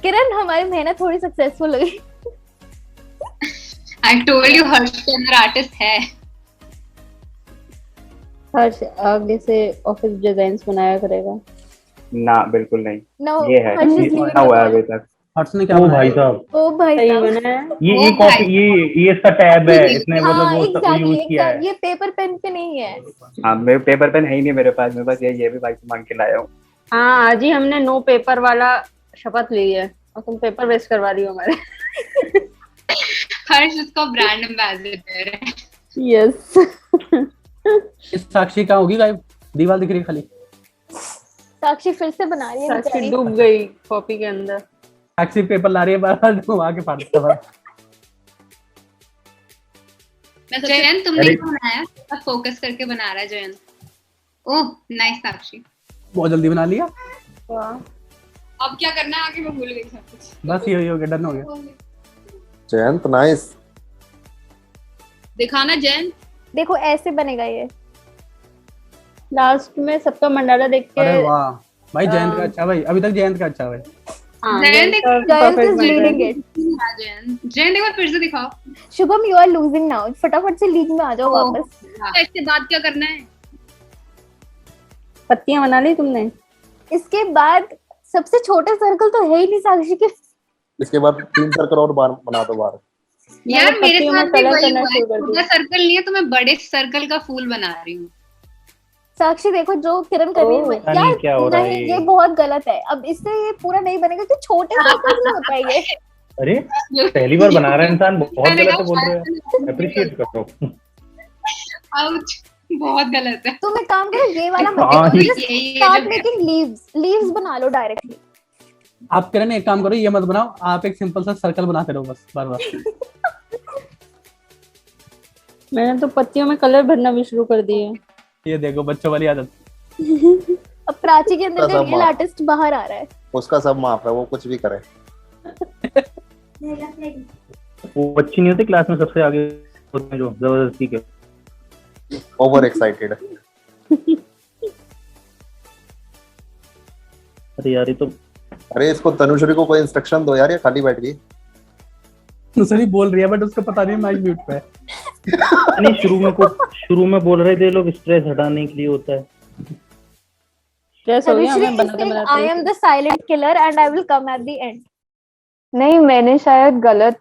किरण हमारी मेहनत थोड़ी सक्सेसफुल हुई। I told you हर्ष के अंदर आर्टिस्ट है। हर्ष आगे से ऑफिस डिजाइन्स बनाया करेगा। ना बिल्कुल नहीं, नो ये है, हर्ष ये इज बना हुआ है अभी तक। हर्ष ने क्या ओ बनाया? भाई साहब, ओ भाई सही साहब। बना है। ये ओ कॉपी, भाई। ये इसका टैब है, इसने हाँ मतलब वो एग्जैक्टली यूज किया है। ये पेपर पेन पे नहीं है। हाँ, मेरे पेपर पेन है ही नहीं मेरे पास, मेरे पास ये भी भाई से मांग के लाया हूँ। हाँ आज ही हमने नो पेपर वाला शपथ ली है और तुम पेपर वेस्ट करवा रही हो हमारे। हर्ष उसका ब्रांड एम्बेसडर है। यस। इस साक्षी कहाँ होगी गायब? दीवार दिख रही है खाली। साक्षी फिर से बना रही है साक्षी बेचारी। डूब गई कॉपी के अंदर। साक्षी पेपर ला रही है, बार बार आके फाड़ता है। जयंत तुमने अरे- क्या बनाया? अब फोकस करके बना रहा है जयंत। ओह नाइस साक्षी। बहुत जल्दी बना लिया। वाह। अब क्या करना है आगे, मैं भूल गई सब कुछ। बस ये हो गया, डन हो गया। जयंत नाइस। दिखाना जयंत। देखो ऐसे बनेगा ये। लास्ट में सबका मंडाला देख के। अरे वाह भाई, जयंत का अच्छा भाई, अभी तक जयंत का अच्छा भाई। हाँ, Jayant Jayant is leading it. Jayant एक बार फिर से दिखाओ। Shubham you are losing now, फटाफट से लीग में आ जाओ ओह। वापस। तो इसके बाद क्या करना है? पत्तियां बना ली तुमने? इसके बाद सबसे छोटे सर्कल तो है ही नहीं साक्षी के। इसके बाद 3 सर्कल और बार बना दो बाहर। यार मैंने मेरे पत्तियों में साथ भी कलर वही करना हुआ है। शुरू कर छोटा दिया। सर्कल नहीं है तो मैं बड़े सर्कल का फूल बना रही हूँ। साक्षी देखो जो किरण कर रही है। ओह, पता नहीं क्या हो रहा है नहीं ये। ये बहुत गलत है। अब इससे ये पूरा नहीं बनेगा कि छोटे सर्कल में होता है ये। अरे पहली बार बना रहा है इंसान, बहुत मैंने गलत कहा है बोल रहे हो। शायद- अप्रिशिएट करो। आउच, बहुत गलत है। तुम एक काम करो, ये वाला हाँ, मत ये- ये स्टार्ट जो मेकिंग लीव्स बना लो डायरेक्टली। आप किरण एक काम करो, ये मत बनाओ, आप एक सिंपल सा सर्कल बनाते रहो बस बार बार। मैंने तो पत्तियों में कलर भरना भी शुरू कर दिए। ये देखो बच्चों वाली आदत। अब प्राची के अंदर सब का रियल माफ। आर्टिस्ट बाहर आ रहा है। उसका सब माफ है, वो कुछ भी करे। वो अच्छी नहीं होती क्लास में, सबसे आगे होते हैं जो जबरदस्ती के। Over excited. अरे यार ये तो अरे इसको तनुश्री को कोई इंस्ट्रक्शन दो यार, ये खाली बैठ गई। दूसरी बोल रही है बट उसको पता नहीं माइक म्यूट पे है। नहीं, शुरू में बोल रहे थे लोग स्ट्रेस हटाने के लिए होता है। स्ट्रेस हो गया Tanushree मैं is बनाते saying, बनाते I am the silent killer and I will come at the end. नहीं, मैंने शायद गलत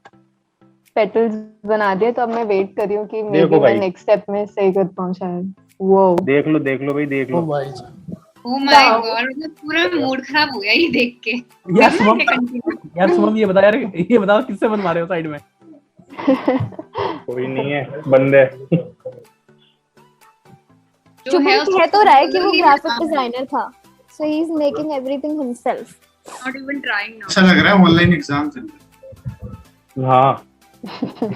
पेटल्स बना दिए, तो अब मैं वेट कर रही हूँ कि मे देखो बी मैं भाई। नेक्स्ट स्टेप में सही कर पाऊँ शायद। वो देख लो भाई, देख ओ लो। भाई Oh my God, मतलब पूरा मूड खराब हो गया ये देख के। यार करना शुभम, है continue? यार शुभम ये बता यार, ये बताओ किससे बनवा रहे हो साइड में? कोई नहीं है, बंद है। जो शुभम है कह तो रहा है कि वो उसको ग्राफिक not डिजाइनर था, so he is making everything himself. even trying now. अच्छा लग रहा है, ऑनलाइन एग्जाम चल रहा है। हाँ,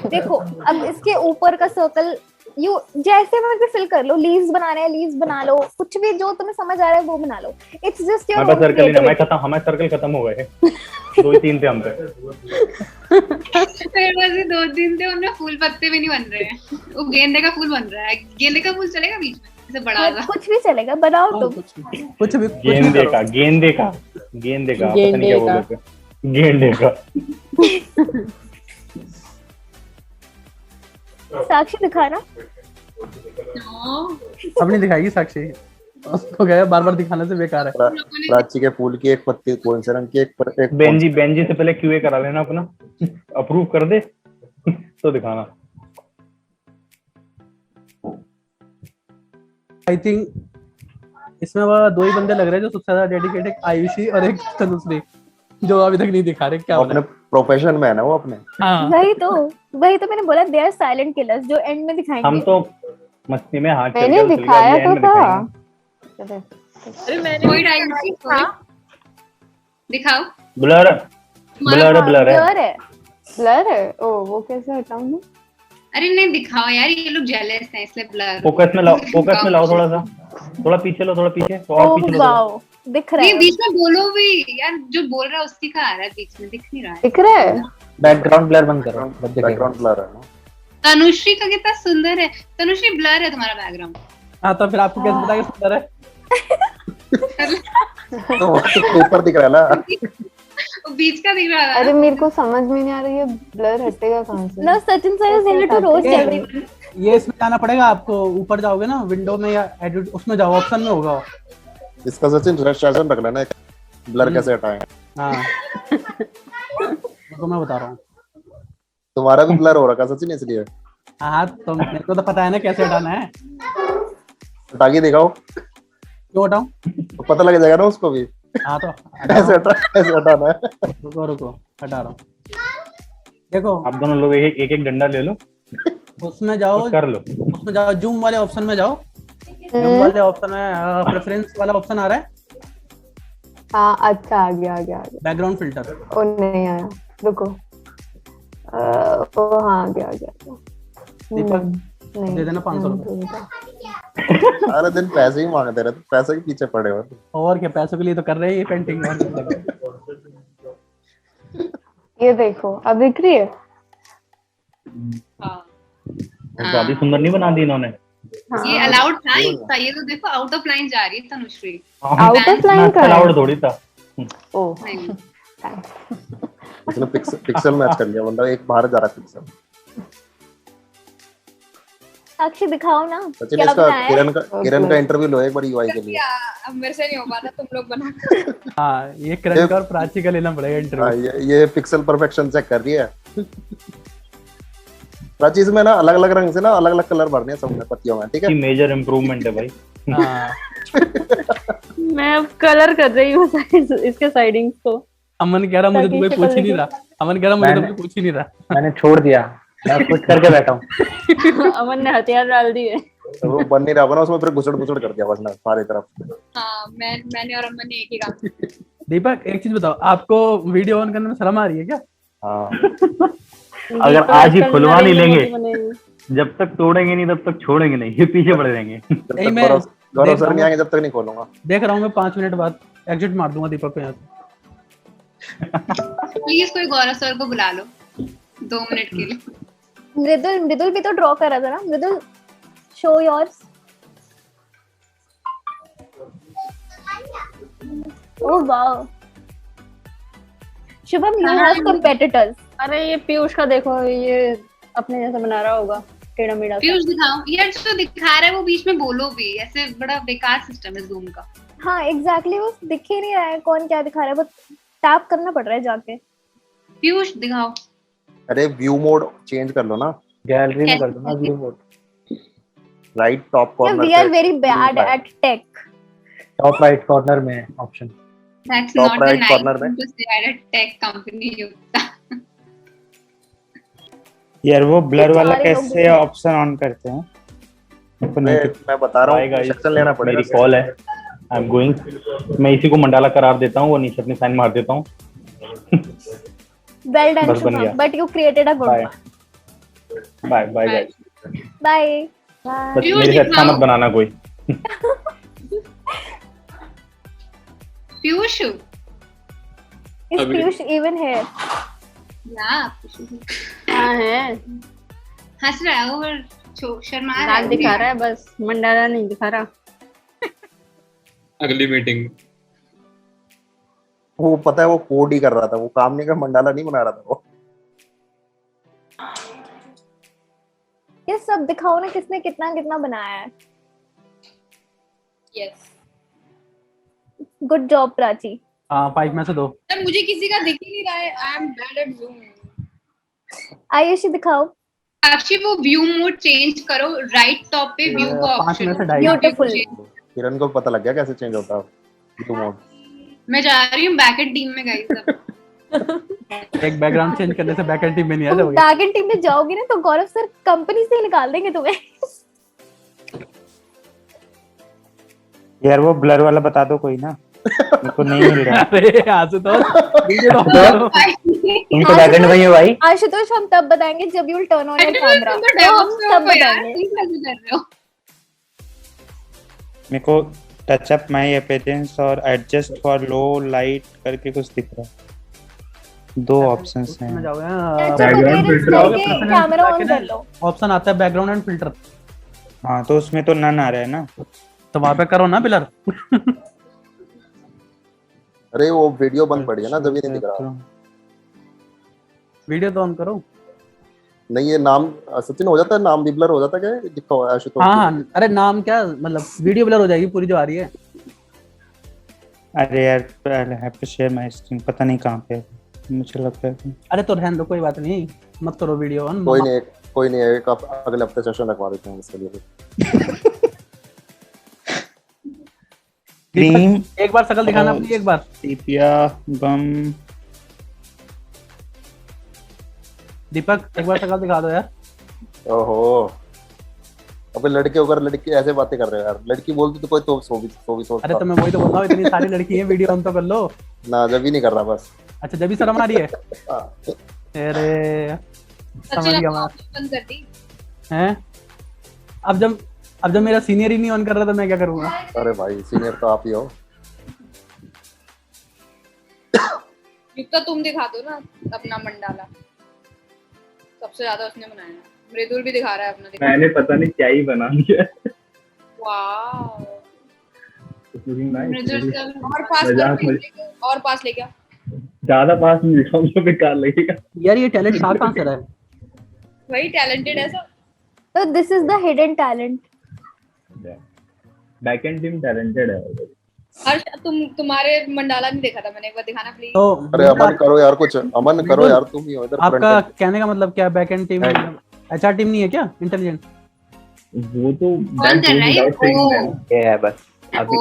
देखो अब इसके ऊपर का सर्कल यू जैसे मर्जी फिल कर लो, लीव्स बनाने हैं लीव्स बना लो, कुछ भी जो तुम्हें समझ आ रहा है वो बना लो। इट्स जस्ट योर हमारा ओन सर्कल ही ना, क्रिएटिविटी। हमारे सर्कल खत्म हो गए। 2 ही 3 थे हम पे। मेरे पास ये 2 दिन थे, उनमें फूल पत्ते भी नहीं बन रहे हैं। वो गेंदे का फूल बन रहा है। गेंदे का फूल चलेगा बीच में, ऐसे बड़ा सा। कुछ भी चलेगा, बनाओ हाँ, तुम। कुछ भी गेंदे करो। का पता नहीं क्या बोल रहे थे। गेंदे का। साक्षी दिखाना। अब नहीं दिखाएगी साक्षी, उसको गया बार दिखाने से बेकार है। प्राची के फूल की एक पत्ती कौन से रंग की, एक बेंजी से पहले क्यूए करा लेना अपना, अप्रूव कर दे तो दिखाना। आई थिंक इसमें वो 2 ही बंदे लग रहे हैं जो सबसे ज्यादा डेडिकेटेड, एक आयुषी और एक तनुश्री, जो अभी तक नहीं दिखा रहे क्या अपने प्रोफेशन में है ना वो अपने। हाँ वही तो मैंने बोला, दे आर साइलेंट किलर्स, जो एंड में दिखाएंगे। हम तो मस्ती में हाथ मैंने दिखाया तो था। अरे मैंने कोई डायमेंशन था, दिखाओ। ब्लर है। ब्लर है। ब्लर है? ओ वो कैसे हटाऊं मैं? अरे नहीं दिखाओ यार, ये लोग जेलस हैं इसलिए ब्लर। फोकस में लाओ थोड़ा सा, थोड़ा पीछे लो, थोड़ा पीछे तो और पीछे लो। वाओ दिख रहा नहीं है। बीच में बोलो भी यार, जो बोल रहा है उसकी का आ रहा है, बीच में दिख नहीं रहा है। दिख रहा है? बैकग्राउंड ब्लर बंद करो, बैकग्राउंड ब्लर है ना। तनुश्री का कितना सुंदर है। तनुश्री ब्लर है तुम्हारा बैकग्राउंड। हाँ तो फिर आपको कैसे पता कि सुंदर है? तो ऊपर दिख रहा है ना। वो बीच का दिख रहा था। अरे मेरे को समझ में नहीं आ रही है, ब्लर हटेगा कहाँ से? No Sachin sir is here to roast everyone. ये इसमें जाना पड़ेगा आपको, ऊपर जाओगे ना विंडो में या एडिट, उसमें जाओ, ऑप्शन में होगा। इसका सचिन रजिस्ट्रेशन रख लेना, ब्लर कैसे हटाएं। हाँ तो मैं बता रहा हूँ। तुम्हारा भी ब्लर हो रखा सचिन इसलिए। हाँ तो मेरे को तो पता है ना कैसे हटाना है। हटा के दिखाओ, क्यों हटाऊं? तो पता लग जाएगा ना उसको भी। हाँ तो ऐसे हटाना है। रुको हटा रहा हूँ। देखो आप दोनों लोग एक डंडा ले लो, उसमें जाओ, कर लो। उसमें जाओ, जूम वाले ऑप्शन में जाओ। जूम वाले ऑप्शन में प्रेफरेंस वाला ऑप्शन आ रहा है। हाँ अच्छा आ गया। Background filter. ओ नहीं आया, रुको। ओ हाँ आ गया। दीपक नहीं दे देना 500 रुपए। सारे दिन पैसे ही मांगते रहते, पैसे के पीछे पड़े हो। और क्या, पैसों के लिए तो कर रहे हैं ये पेंटिंग। ये देखो अब दिख रही है। ज्यादा सुंदर नहीं बना दी इन्होंने। ये अलाउड था इसका, ये तो देखो आउट ऑफ लाइन जा रही है तनुश्री। आउट ऑफ लाइन का अलाउड थोड़ी था। ओ नहीं इसने पिक्सल मैच कर लिया, मतलब एक बाहर जा रहा है पिक्सल। साक्षी दिखाओ ना सचिन क्या इसका बनाया। किरण का इंटरव्यू लो एक बार यूआई के लिए। अब मेरे से नहीं हो पाता, तुम लोग बना। हाँ ये किरण का और प्राची का लेना पड़ेगा हाँ, इंटरव्यू। ये पिक्सल परफेक्शन चेक कर रही है। प्राची इसमें ना अलग अलग रंग से ना अलग अलग कलर भरने हैं सब में पत्तियों में, ठीक है। मेजर इम्प्रूवमेंट है भाई। हाँ मैं अब कलर कर रही हूँ इसके साइडिंग्स को। अमन कह रहा मुझे तो कोई पूछ ही नहीं रहा। अमन कह रहा मुझे तो कोई पूछ ही नहीं रहा। मैंने छोड़ दिया, मैं कुछ करके बैठा हूँ। अमन ने हथियार डाल दिए। तो वो बन नहीं रहा ना उसमें, फिर घुसड़ कर दिया बस ना सारी तरफ। हाँ मैंने और अमन ने एक ही काम। दीपक एक चीज बताओ, आपको वीडियो ऑन करने में शर्म आ रही है क्या? हाँ अगर आज ही खुलवा नहीं लेंगे, जब तक तोड़ेंगे नहीं तब तक छोड़ेंगे नहीं, ये पीछे पड़े रहेंगे। नहीं मैं गौरव सर नहीं आएंगे जब तक नहीं खोलूंगा। देख रहा हूँ मैं 5 मिनट बाद एग्जिट मार दूंगा दीपक को यहाँ से। प्लीज कोई गौरव सर को बुला लो 2 मिनट के लिए। मृदुल भी तो ड्रॉ कर रहा था ना। Mridul show yours. Oh wow Shubham, you have competitors. अरे ये पीयूष का देखो, ये अपने जैसा बना रहा होगा। टेढ़ा मेढ़ा सा। पीयूष दिखाओ यार, जो दिखा रहा है वो बीच में बोलो भी, ऐसे बड़ा बेकार सिस्टम है जूम का। हाँ एग्जैक्टली, वो दिख ही नहीं रहा है कौन क्या दिखा रहा है, बस टैप करना पड़ रहा है जाके। पीयूष दिखाओ। अरे व्यू मोड चेंज कर लो ना, गैलरी में कर कैसे? दो ना view mode, right top corner we are very bad at tech. Top right corner में option. That's Top not the right nice corner में। thing to say at a tech company, युक्ता। यार वो ब्लर वाला सारे लोग कैसे ऑप्शन ऑन करते हैं? मेरे को नहीं पता। मैं बता रहा आएगा हूँ, इस- सेक्शन लेना पड़ेगा। मेरी कॉल है, आई एम गोइंग। मैं इसी को मंडाला करार देता हूँ, वो नीचे अपनी साइन मार देता हूँ। वेल डन बस बन गया। शुभम, but you created a good bye one. Bye bye guys. Bye. बस पीयूष मेरे से अच्छा दिखाओ। मत बनाना कोई। पीयूष इज अभी- पीयूष इवन हियर? या हाँ है, हंस रहा है और शर्मा रहा नाक है। दिखा रहा है बस, मंडाला नहीं दिखा रहा। अगली मीटिंग। वो पता है वो कोड ही कर रहा था, वो काम नहीं कर, मंडाला नहीं बना रहा था वो। ये सब दिखाओ ना, किसने कितना कितना बनाया है। यस। Good job Prachi. हाँ 5 में से 2। सर मुझे किसी का दिख ही नहीं रहा है, I M bad at zoom. Ayushi दिखाओ। साक्षी वो व्यू मोड चेंज करो, राइट टॉप पे व्यू का 5 में ऑप्शन। से 2.5। ब्यूटीफुल। किरण को पता लग गया कैसे चेंज होता है व्यू मोड। मैं जा रही हूँ बैकेट टीम में गाइस अब। एक बैकग्राउंड चेंज करने से बैकएंड टीम में नहीं आ जाओगे। बैकएंड टीम में जाओगी ना तो गौरव सर कंपनी से ही निकाल देंगे तुम्हें। यार वो ब्लर वाला बता दो कोई ना, मेरे को नहीं मिल रहा। अरे आशुतोष, वीडियो ऑफ तो करो। तुम तो बैकएंड में ही हो भाई। आशुतोष हम तब बताएंगे जब you will turn on your camera, तुम तो तो हम DevOps तब हो यार, बताएंगे। तुम कैसे कर रहे हो? मेरे को टच अप माय अपीयरेंस और एडजस्ट फॉर लो लाइट करके कुछ दिख रहा है। 2 ऑप्शंस में हैं। जाओगे Background filter करके होगा, कैमरा ऑन कर लो। ऑप्शन आता है बैकग्राउंड एंड फिल्टर, हाँ तो उसमें तो नन आ रहा है ना। तो वहां पे करो ना पिलर। अरे वो वीडियो बंद पड़ी है ना, जब नहीं दिख रहा। वीडियो तो ऑन करो। नहीं ये नाम सचिन हो जाता है, नाम भी ब्लर हो जाता है क्या लिखा हुआ है आशुतोष? हाँ हाँ, अरे नाम क्या मतलब वीडियो ब्लर हो जाएगी पूरी जो आ रही है। अरे यार I have to share my screen, पता नहीं कहाँ पे है। मुझे लगता है कि अरे तो रहने दो, कोई बात नहीं, मत करो वीडियो ऑन। कोई नहीं एक अगले हफ्ते सेशन रखवा देते हैं इसके लिए। क्रीम एक बार शकल दिखाना अपनी, एक बार। सीपिया बम। दीपक एक बार शकल दिखा दो यार। ओहो, अबे लड़के होकर लड़के ऐसे बातें कर रहे हो यार। लड़की बोलती तो कोई तो सो भी सोचता। अरे तो मैं वही तो बोल रहा हूँ, इतनी सारी लड़की है, वीडियो ऑन तो कर लो। ना जब भी नहीं कर रहा बस। अच्छा जब भी शर्म आ रही है। हाँ। अरे समझ सचिन गया अपना मैं। ऑप्शन बंद कर दी। हैं, अब जब मेरा सीनियर ही नहीं ऑन कर रहा तो मैं क्या करूंगा। अरे भाई सीनियर तो आप ही हो। युक्ता तुम दिखा दो ना अपना मंडाला, सबसे ज्यादा उसने बनाया है। मृदुल भी दिखा रहा है अपना, दिखा। मैंने पता नहीं क्या ही बना दिया। वाओ Looking nice, मृदुल really. का और पास मजाक कर, मजाक। और पास ले गया। ज्यादा पास नहीं दिखा, मुझे बेकार लगेगा। यार ये टैलेंट कहाँ से रहा है। वही टैलेंटेड है सब। तो this is the hidden talent. Backend team talented है। हर्ष तुम्हारे मंडाला नहीं देखा था मैंने, एक बार दिखाना प्लीज। तो अरे अमन करो यार कुछ, अमन करो यार, तुम ही हो इधर आपका front end। कहने का मतलब क्या, बैकएंड टीम एचआर टीम नहीं है क्या इंटेलिजेंट? वो तो कौन कर रहा है? ये है बस अभी।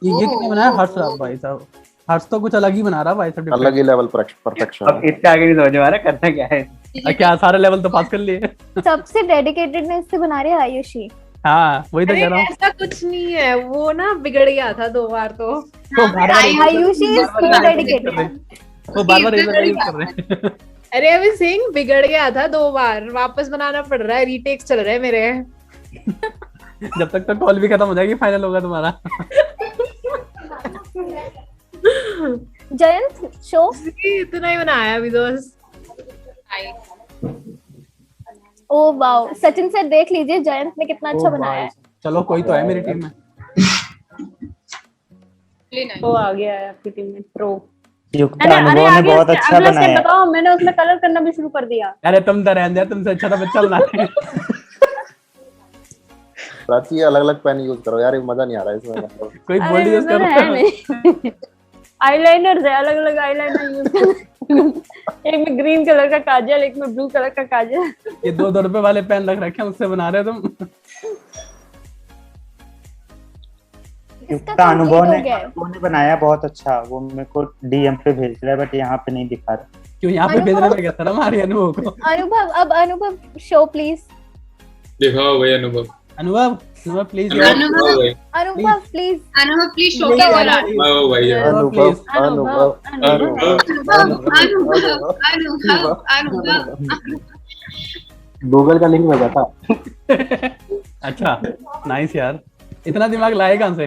ये किसने बनाया? हर्ष साहब भाई साहब। हर्ष तो कुछ अलग ही बना रहा भाई साहब। अलग ही लेवल परफेक्शन। अब इससे आगे नहीं समझ में आ रहा करना क्या है। क्या सारे लेवल तो पास कर लिए। सबसे डेडिकेटेडनेस से बना रही है आयुषी। हाँ वही तो कह रहा हूँ। ऐसा कुछ नहीं है, वो ना बिगड़ गया था 2 बार तो। तो बार-बार आयुषी इज सो डेडिकेटेड। वो बार-बार एडिट कर रहे हैं। अरे अभी सिंह बिगड़ गया था 2 बार, वापस बनाना पड़ रहा है, रीटेक्स चल रहे हैं मेरे। जब तक तो कॉल भी खत्म हो जाएगी फाइनल होगा तुम्हारा। जयंत शो इतना ही बनाया अभी तो बस। ओ वाओ, सचिन सर देख लीजिए जयंत ने कितना अच्छा बनाया है। चलो कोई तो है मेरी टीम में। वो आ गया है आपकी टीम में प्रो। युक्ता अनुभव ने आगे बहुत अच्छा अगला बनाया स्टेप है। बताओ, मैंने उसमें कलर करना भी शुरू कर दिया। अरे तुम तो रहने दे, तुमसे अच्छा तो बच्चा बनाते हैं। प्राची अलग अलग पेन यूज करो यार, ये मजा नहीं आ रहा है इसमें मतलब। कोई अरे बॉडी यूज मेरे करो। है नहीं। आईलाइनर है, अलग अलग आईलाइनर यूज करना। एक में ग्रीन कलर का काजल, एक में ब्लू कलर का काजल। ये 2-2 रुपए वाले पेन रख रखे हैं, उससे बना रहे हो तुम। युक्ता अनुभव complete ने हो गया है। अनुभव ने बनाया बहुत अच्छा, वो मेरे को डीएम पे भेज रहा है बट यहाँ पे नहीं दिखा रहा। क्यों यहाँ पे भेजने में क्या शर्म आ रही है अनुभव को? अनुभव, अब अनुभव शो प्लीज। दिखाओ भाई अनुभव। अनुभव प्लीज यार, अनुभव भाई अनुभव प्लीज। अनुभव प्लीज शो Please, योर यार, आर्ट। please. वाओ भाई अनुभव अनुभव प्लीज। अनुभव अनुभव अनुभव अनुभव अनुभव। गूगल का लिंक भेजा था। अच्छा, नाइस यार, इतना दिमाग लाए कहाँ से?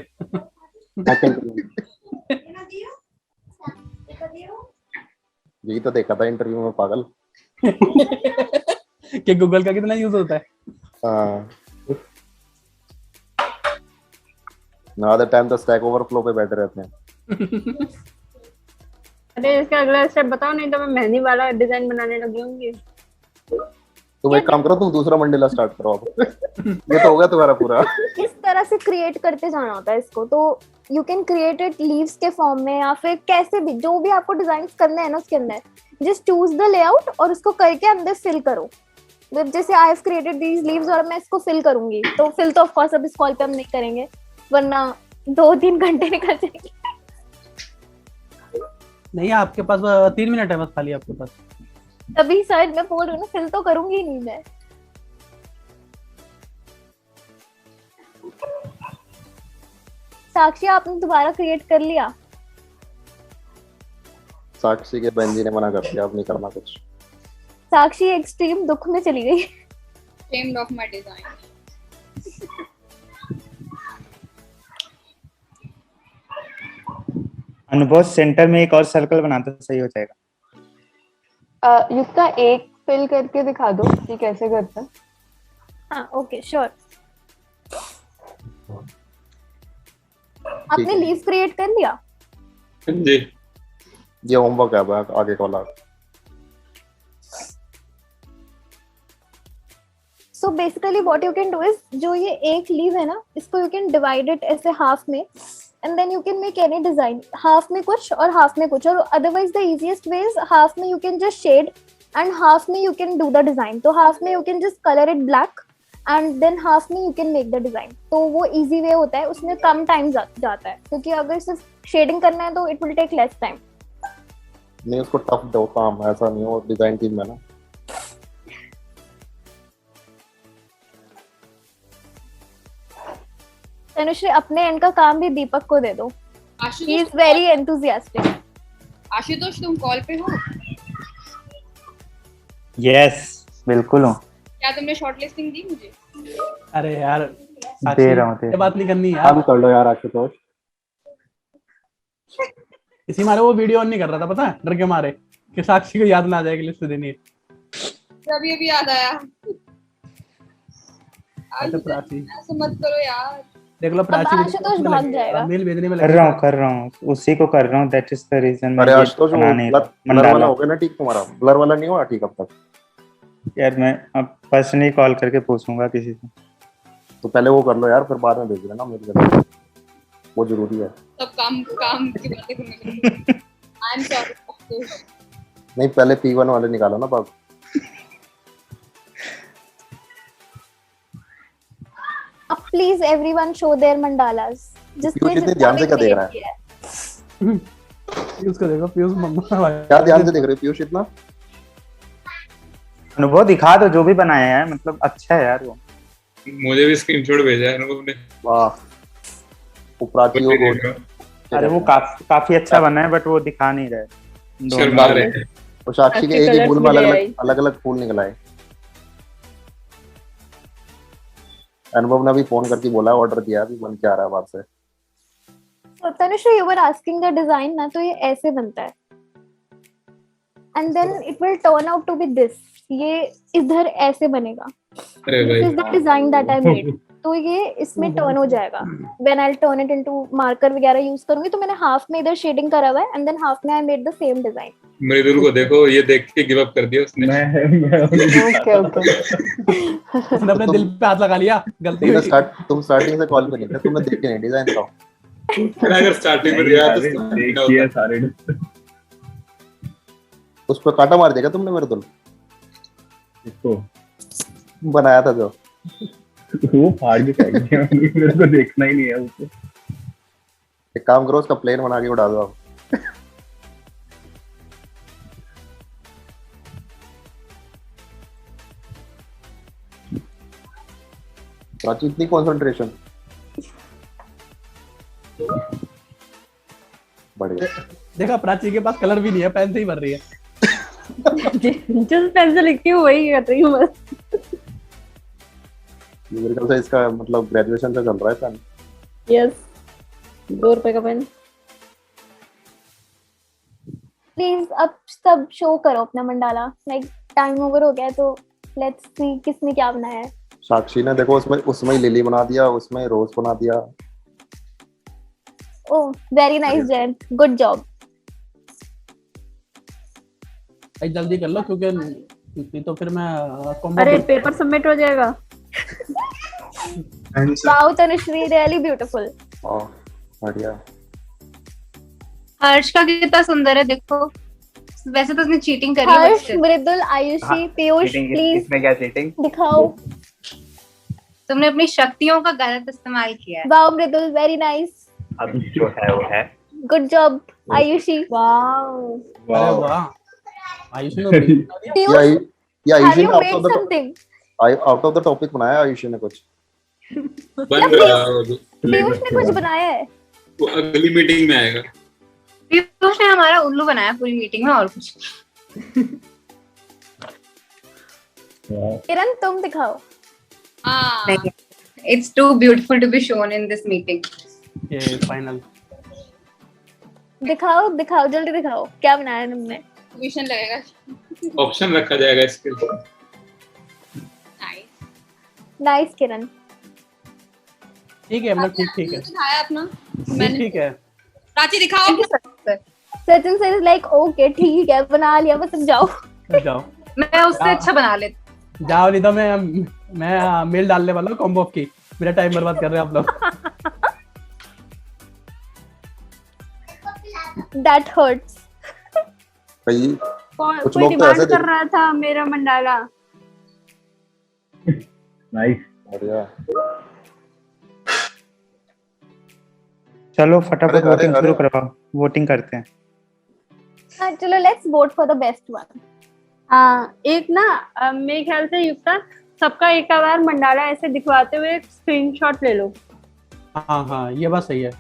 यही तो देखा था इंटरव्यू में पागल। कि गूगल का कितना यूज होता है? हाँ, ना टाइम तो स्टैक ओवरफ्लो पे बैठे रहते हैं। अरे इसका अगला स्टेप बताओ, नहीं तो मैं मेहंदी वाला डिजाइन बनाने लगी होंगी। तुम एक काम करो, तुम दूसरा मंडेला स्टार्ट करो अब। ये तो हो गया तुम्हारा पूरा। इस तरह से क्रिएट करते जाना होता है इसको, तो you can create it leaves के फॉर्म में या फिर कैसे भी, जो भी आपको डिजाइन करना है ना उसके अंदर जस्ट चूज द लेआउट और उसको करके अंदर फिल करो। जैसे I have created these leaves और मैं इसको फिल करूंगी, तो फिल तो ऑफ कोर्स अब इस कॉल पे हम नहीं करेंगे वरना 2-3 घंटे निकल जाएंगे। नहीं, आपके पास 3 मिनट है बस खाली आपके पास। तभी शायद मैं बोल रही हूँ ना, फिल तो करूंगी ही नहीं मैं। साक्षी आपने दोबारा क्रिएट कर लिया? साक्षी के बहन जी ने मना कर दिया, अब नहीं करना कुछ। साक्षी एक्सट्रीम दुख में चली गई। Ashamed of my design. अनुभव सेंटर में एक और सर्कल बनाता तो सही हो जाएगा। युक्ता एक फिल करके दिखा दो कि कैसे करते हैं। हाँ ओके श्योर। आपने लीव क्रिएट कर लिया? जी ये होमवर्क है, अब आगे का वाला। So basically what you can do is, जो ये एक लीव है ना, इसको यू कैन डिवाइड इट ऐसे हाफ में and then you can make any design, half में कुछ और हाफ में कुछ, और otherwise the easiest way is half में you can just shade and half में you can do the design. तो हाफ में you can just colour it black and than half में you can make the design. तो वो इजी वे होता है, उसमें कम टाइम जाता है, क्योंकि अगर सिर्फ शेडिंग करना है तो it will take less time. नहीं, उसको टफ दो काम, ऐसा नहीं हो डिजाइन टीम में ना। तनुश्री अपने एंड का काम भी दीपक को दे दो, ही Ashutosh is very enthusiastic. Ashutosh तुम कॉल पे हो? यस बिल्कुल हूँ। क्या तुमने शॉर्टलिस्टिंग दी मुझे? अरे यार दे रहा हूँ, ये बात नहीं करनी यार। काम कर लो यार आशुतोष। इसी मारे वो वीडियो ऑन नहीं कर रहा था, पता है, डर के मारे कि साक्षी को याद ना आ जाएगी लिस्ट देनी है। अभी अभी याद आया। अच्छा प्राची, ऐसे मत करो यार। देख लो प्राची अब आशुतोष भाग जाएगा। मेल भेजने में कर रहा हूँ उसी को कर रहा हूँ, दैट इज द रीजन। अरे आशुतोष, बना नहीं रहा ब्लर वाला मंडाला। हो गया ना ठीक तुम्हारा? ब्लर वाला नहीं हुआ ठीक अब तक? यार मैं अब पर्सनली कॉल करके पूछूंगा किसी से। तो पहले वो कर लो यार, फिर बाद में भेज देना मेरे को, वो जरूरी है। सब काम काम की बातें करने लगे। I am sorry. नहीं, पहले P1 वाले निकालो ना बाब। अब प्लीज एवरीवन शो देयर मंडालास। जिसने कितने ध्यान से क्या देख रहा है? पीयूष को देखो, पीयूष मम्मा क्या ध्यान से देख रहे हो पीयूष इतना? अनुभव दिखा दो जो भी बनाया है, मतलब अच्छा है यार वो। मुझे भी स्क्रीनशॉट भेजा है अनुभव ने। वाह, वो प्राची हो गया। अरे वो काफी अच्छा बना है बट वो दिखा नहीं रहा है। शर्मा रहे हैं। और साक्षी के एक ही फूल में अलग अलग फूल निकला है। अनुभव ने भी फोन करके बोला, ऑर्डर दिया, अभी बन के आ रहा है बाहर से। तो Tanushree you were asking the design ना, तो ये ऐसे बनता है। and then it will turn out to be this. ये इधर ऐसे बनेगा. अरे This is the भाई design that I made. तो ये इसमें टर्न हो जाएगा. When I'll turn it into marker वगैरह यूज करूंगी तो मैंने हाफ में इधर शेडिंग करा हुआ है and then हाफ में I made the same design. मृदुल को देखो, ये देख के गिव अप कर दिया उसने। ओके ओके उसने अपने दिल पे हाथ लगा लिया, गलती हुई। तुम स्टार्टिंग से कॉल पे नहीं थे, तुमने देखे नहीं डिजाइन का। अगर स्टार्टिंग में दिया तो देखिए सारे उस पर कांटा मार देगा तुमने मृदुल, इसको बनाया था जो। वो फाड़ के फेंक दिया, मेरे को देखना ही नहीं है उसको। एक काम करो, उसका प्लेन बना के उड़ा दो आप। प्राची इतनी कंसंट्रेशन बढ़ गया। देखा प्राची के पास कलर भी नहीं है, पेन से ही भर रही है। जिस पेन से लिखती हूँ वही कर रही हूँ बस। मेरे ख्याल से इसका मतलब ग्रेजुएशन से चल रहा है पेन। यस, 2 रुपए का पेन। प्लीज अब सब शो करो अपना मंडाला, लाइक टाइम ओवर हो गया है तो लेट्स सी किसने क्या बनाया है। साक्षी ने देखो उसमें लिली बना दिया, उसमें रोज बना दिया। Oh very nice Jayant, good job. भाई जल्दी कर लो क्योंकि नहीं तो फिर मैं कॉम्बो। अरे पेपर सबमिट हो जाएगा। Wow Tanushree, really beautiful. Oh बढ़िया। हर्ष का कितना सुंदर है देखो, वैसे तो उसने चीटिंग करी है हर्ष, मृदुल, आयुषी, पीयूष प्लीज इसमें क्या चीटिंग? दिखाओ। तुमने अपनी शक्तियों का गलत इस्तेमाल किया है। वाओ मृदुल, वेरी नाइस, अब जो है वो है। Good job Ayushi. वाओ अरे वाह, आयुषी ने पीयूष, या have आयुषी you ने made something? Out of the topic बनाया आयुषी ने कुछ। बन रहा है। पीयूष ने कुछ बनाया है। वो अगली मीटिंग में आएगा। पीयूष ने हमारा उल्लू बनाया पूरी मीटिंग में, और कुछ। किरण तुम दिखाओ। नहीं, it's too beautiful to be shown in this meeting. ये फाइनल दिखाओ दिखाओ, जल्दी दिखाओ क्या बनाया है तुमने। ट्यूशन लगेगा। ऑप्शन रखा जाएगा इसके लिए। नाइस किरण। ठीक है, मतलब ठीक है, दिखाया अपना ठीक है। प्राची दिखाओ। Sachin sir is like okay ठीक है, बना लिया, बस अब जाओ। जाओ मैं उससे अच्छा बना लेती। जाओ, नहीं तो मैं मेल डालने वाला हूँ कॉम्बो की। मेरा टाइम बर्बाद कर रहे हैं आप लोग। That hurts. भाई कुछ कोई लोग तो डिमांड ऐसे कर रहा था मेरा मंडाला। नाइस, बढ़िया। चलो फटाफट अरे, वोटिंग अरे, शुरू करवाओ, वोटिंग करते हैं। हाँ चलो let's vote for the best one. हाँ, एक ना मेरे ख्याल से युक्ता सबका एक बार मंडाला ऐसे दिखवाते हुए स्क्रीनशॉट ले लो। हाँ हाँ, ये बात सही है।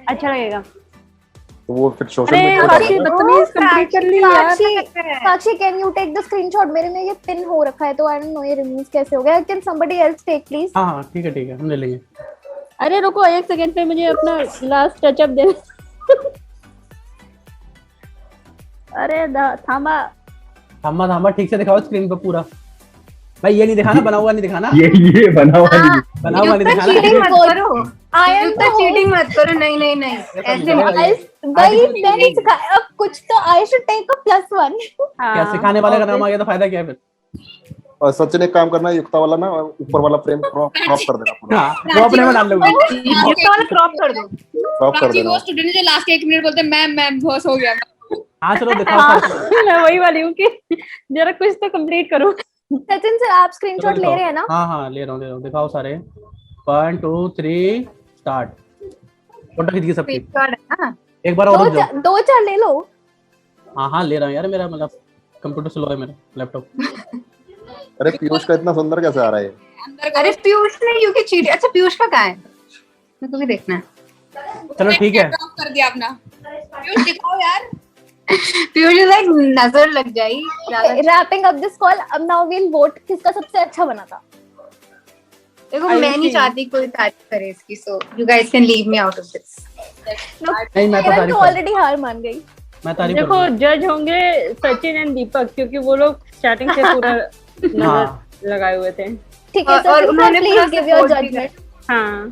अच्छा लगेगा। तो वो फिर सोशल अरे मीडिया साक्षी बदतमीज कंप्लीट कर ली यार। Sakshi can you take the screenshot? मेरे में ये पिन हो रखा है तो आई डोंट नो ये रिमूव कैसे हो गया। Can somebody else take please? हाँ हाँ ठीक है, हम ले लेंगे। अरे रुको 1 सेकंड पे मुझे अपना लास्ट टचअप दे। अरे थामा ठीक से दिखाओ स्क्रीन पे पूरा। भाई ये नहीं दिखाना, बना हुआ नहीं दिखाना। ये बना हुआ नहीं। बना हुआ नहीं दिखाना। चीटिंग मत करो। आई एम तो चीटिंग मत करो। नहीं नहीं नहीं, ऐसे भाई मैंने सिखाया, अब कुछ तो आई शुड टेक अ +1। क्या सिखाने वाले का नाम आ गया तो फायदा क्या है फिर? और सचिन एक काम करना, युक्ता वाला ना ऊपर वाला फ्रेम क्रॉप कर देना पूरा। हाँ, वो अपने में डाल लूंगी। युक्ता वाला क्रॉप कर दो। क्रॉप कर प्राची देना। वो स्टूडेंट जो लास्ट के 1 मिनट बोलते हैं मैम बॉस हो गया। हाँ चलो दिखाओ। मैं वही वाली हूँ कि जरा कुछ तो कंप्लीट करो। सचिन सर आप स्क्रीनशॉट ले रहे हैं ना? हाँ हाँ ले रहा हूँ, दिखाओ सारे। 1 2 3 स्टार्ट। फोटो खींच के सबकी एक बार और रुक जाओ। 2-4 ले लो। हाँ ले रहा हूँ यार, मेरा मतलब कंप्यूटर स्लो है मेरा लैपटॉप। अरे पीयूष का इतना सुंदर कैसे आ रहा है? अरे पीयूष ने यूके चीट। अच्छा पीयूष का कहाँ है? मेरे को भी देखना है। चलो ठीक है, ड्रॉप कर दिया अपना। पीयूष दिखाओ यार। पीयूष लाइक नजर लग जाएगी। रैपिंग अप दिस कॉल, अब नाउ वील वोट किसका सबसे अच्छा बना था। देखो मैं नहीं चाहती कोई तारीफ करे इसकी, so you guys can leave me out of this. नहीं मैं तो किरण तारीफ तो ऑलरेडी हार मान गई। मैं तारीफ देखो करूंगा। जज होंगे सचिन एंड दीपक, क्योंकि वो लोग स्टार्टिंग से पूरा नजर लगाए हुए थे। ठीक है और सचिन उन्होंने सर, पूरा प्लीज गिव योर support भी जजमेंट। हाँ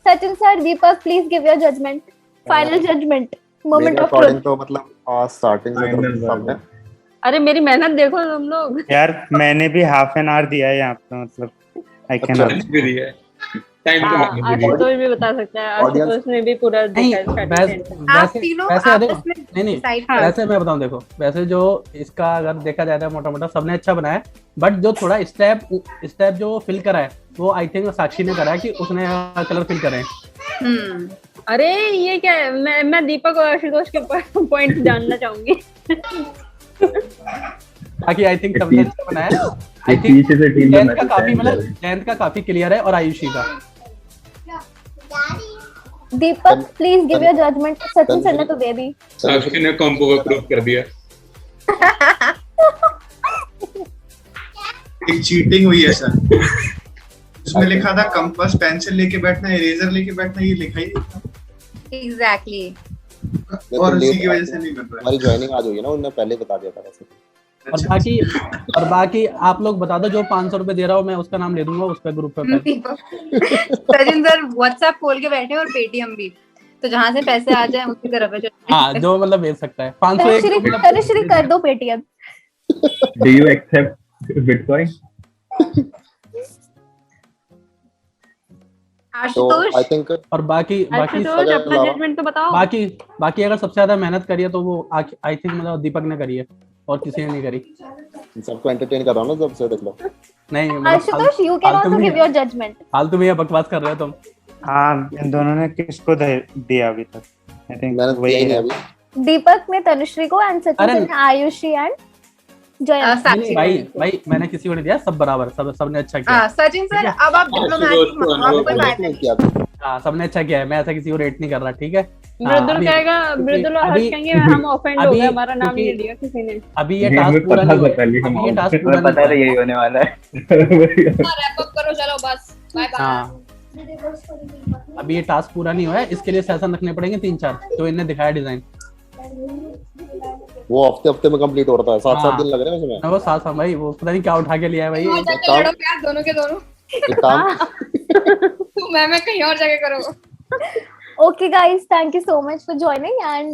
Sachin sir, Deepak, please give your judgement, final judgement, moment मेरे ऑफ अकॉर्डिंग ट्रुथ। तो मतलब स्टार्टिंग से Final तो सबने अरे मेरी मेहनत देखो तुम लोग। यार मैंने भी हाफ एन आवर दिया है यहाँ पे, मतलब आई कैन अच्छा। भी दिया है, टाइम तो हाँ मैंने भी दिया। आशुतोष भी बता सकता है, Audience- आशुतोष ने भी पूरा नहीं, देखा है वैसे starting से। आप वैसे तीनों वैसे देखो, आपस में नहीं डिसाइड हाँ। वैसे मैं बताऊं, देखो वैसे जो इसका अगर देखा जाए तो मोटा मोटा सबने अच्छा बनाया है, बट जो थोड़ा स्टेप जो फिल करा है वो आई थिंक साक्षी ने करा है, कि उसने कलर फिल करे हैं। अरे ये क्या है, मैं दीपक और आशुतोष के पॉइंट जानना चाहूंगी। बाकी आई थिंक सबने अच्छा बनाया है। आई थिंक पीछे से टीम जयंत का काफी मतलब जयंत का काफी क्लियर है, और आयुषी का। Deepak please give your judgement, Sachin sir ने तो दे दी। साक्षी ने कॉम्बो को प्रूव कर दिया। एक चीटिंग हुई है सर, उसमें लिखा था कंपास पेंसिल लेके बैठना, इरेजर लेके बैठना, ये लिखा ही नहीं था। एग्जैक्टली। और उसी की वजह से नहीं बन रहा हमारी ज्वाइनिंग आज हुई है ना, उन्होंने पहले बता दिया था वैसे। और बाकी आप लोग बता दो, जो 500 रुपए दे रहा हूँ मैं उसका नाम ले दूंगा उस पे ग्रुप पे। सचिन सर व्हाट्सएप खोल के बैठे और पेटीएम भी, तो जहाँ से पैसे आ जाए उसी तरफ है। हाँ जो मतलब भेज सकता है 501 तनुश्री कर दो Paytm. Do you accept bitcoin? तो आशुतोष आई थिंक और बाकी आशुतोष अपना जजमेंट तो बताओ। बाकी अगर सबसे ज्यादा मेहनत करी है तो वो आई थिंक मतलब दीपक ने करी है, और किसी ने नहीं करी। सबको एंटरटेन कर रहा हूँ ना, सबसे देख लो। नहीं मतलब Ashutosh you can also give your judgement. फालतू में ये बकवास कर रहे हो तुम। हाँ, इन दोनों ने किसको दिया अभी तक? आई थिंक मैंने वही दिया ही है। नहीं अभी। दीपक ने तनुश्री को एंड सचिन अरे- सर ने आयुषी एंड जयंत। साक्षी भाई मैंने किसी को नहीं दिया, सब बराबर, सबने अच्छा किया। हाँ सचिन सर अब आप डिप्लोमेटिक मत हो, आपको कोई फायदा नहीं। किया था। हाँ सबने अच्छा किया है, मैं ऐसा किसी को रेट नहीं कर रहा, ठीक है। मृदुल अभी- कहेगा, मृदुल और हर्ष अभी- कहेंगे हम ऑफेंड हो गए, हमारा नाम क्योंकि- नहीं लिया किसी ने। अभी ये नहीं, टास्क हमें पूरा पता नहीं था पहले, हुआ, हम अभी ये टास्क पूरा हमें पता था नहीं यही होने वाला है। रैप अप करो, चलो बस, बाय हुआ। बाय। हाँ अभी ये टास्क पूरा नहीं हुआ है, इसके लिए सेशन रखने पड़ेंगे 3-4, जो इनने दिखाया डिजाइन। वो हफ्ते हफ्ते में कंप्लीट हो रहा है, 7-7 हाँ। दिन लग रहे हैं उसमें। वो साथ हम भाई, वो पता नहीं क्या उठा के लिया है भाई। और जाके लड़ो प्यार दोनों के दोनों। एक काम मैं कहीं और जाके करूँगा। Okay guys, thank you so much for joining and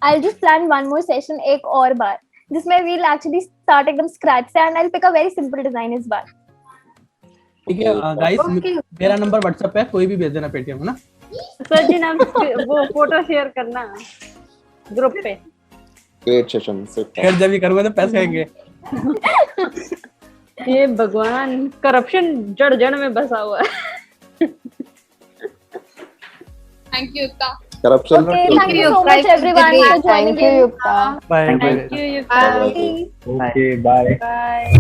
I'll just plan one more session एक और बार, जिसमें we'll actually start एकदम scratch से and I'll pick a very simple design इस बार। ठीक है गाइस, Okay. मेरा नंबर व्हाट्सएप पे है, कोई भी भेज देना पेटीएम, है ना। सचिन आप वो फोटो शेयर करना ग्रुप पे। ग्रेट सेशन से फिर जब ये करूंगा तो पैसे आएंगे। ये भगवान, करप्शन जड़ जड़ में बसा हुआ है। Thank you Yukta. Corruption Okay, thank you so much everyone for joining thank you in. Yukta. Bye thank you Bye. Yukta. Okay bye. Bye.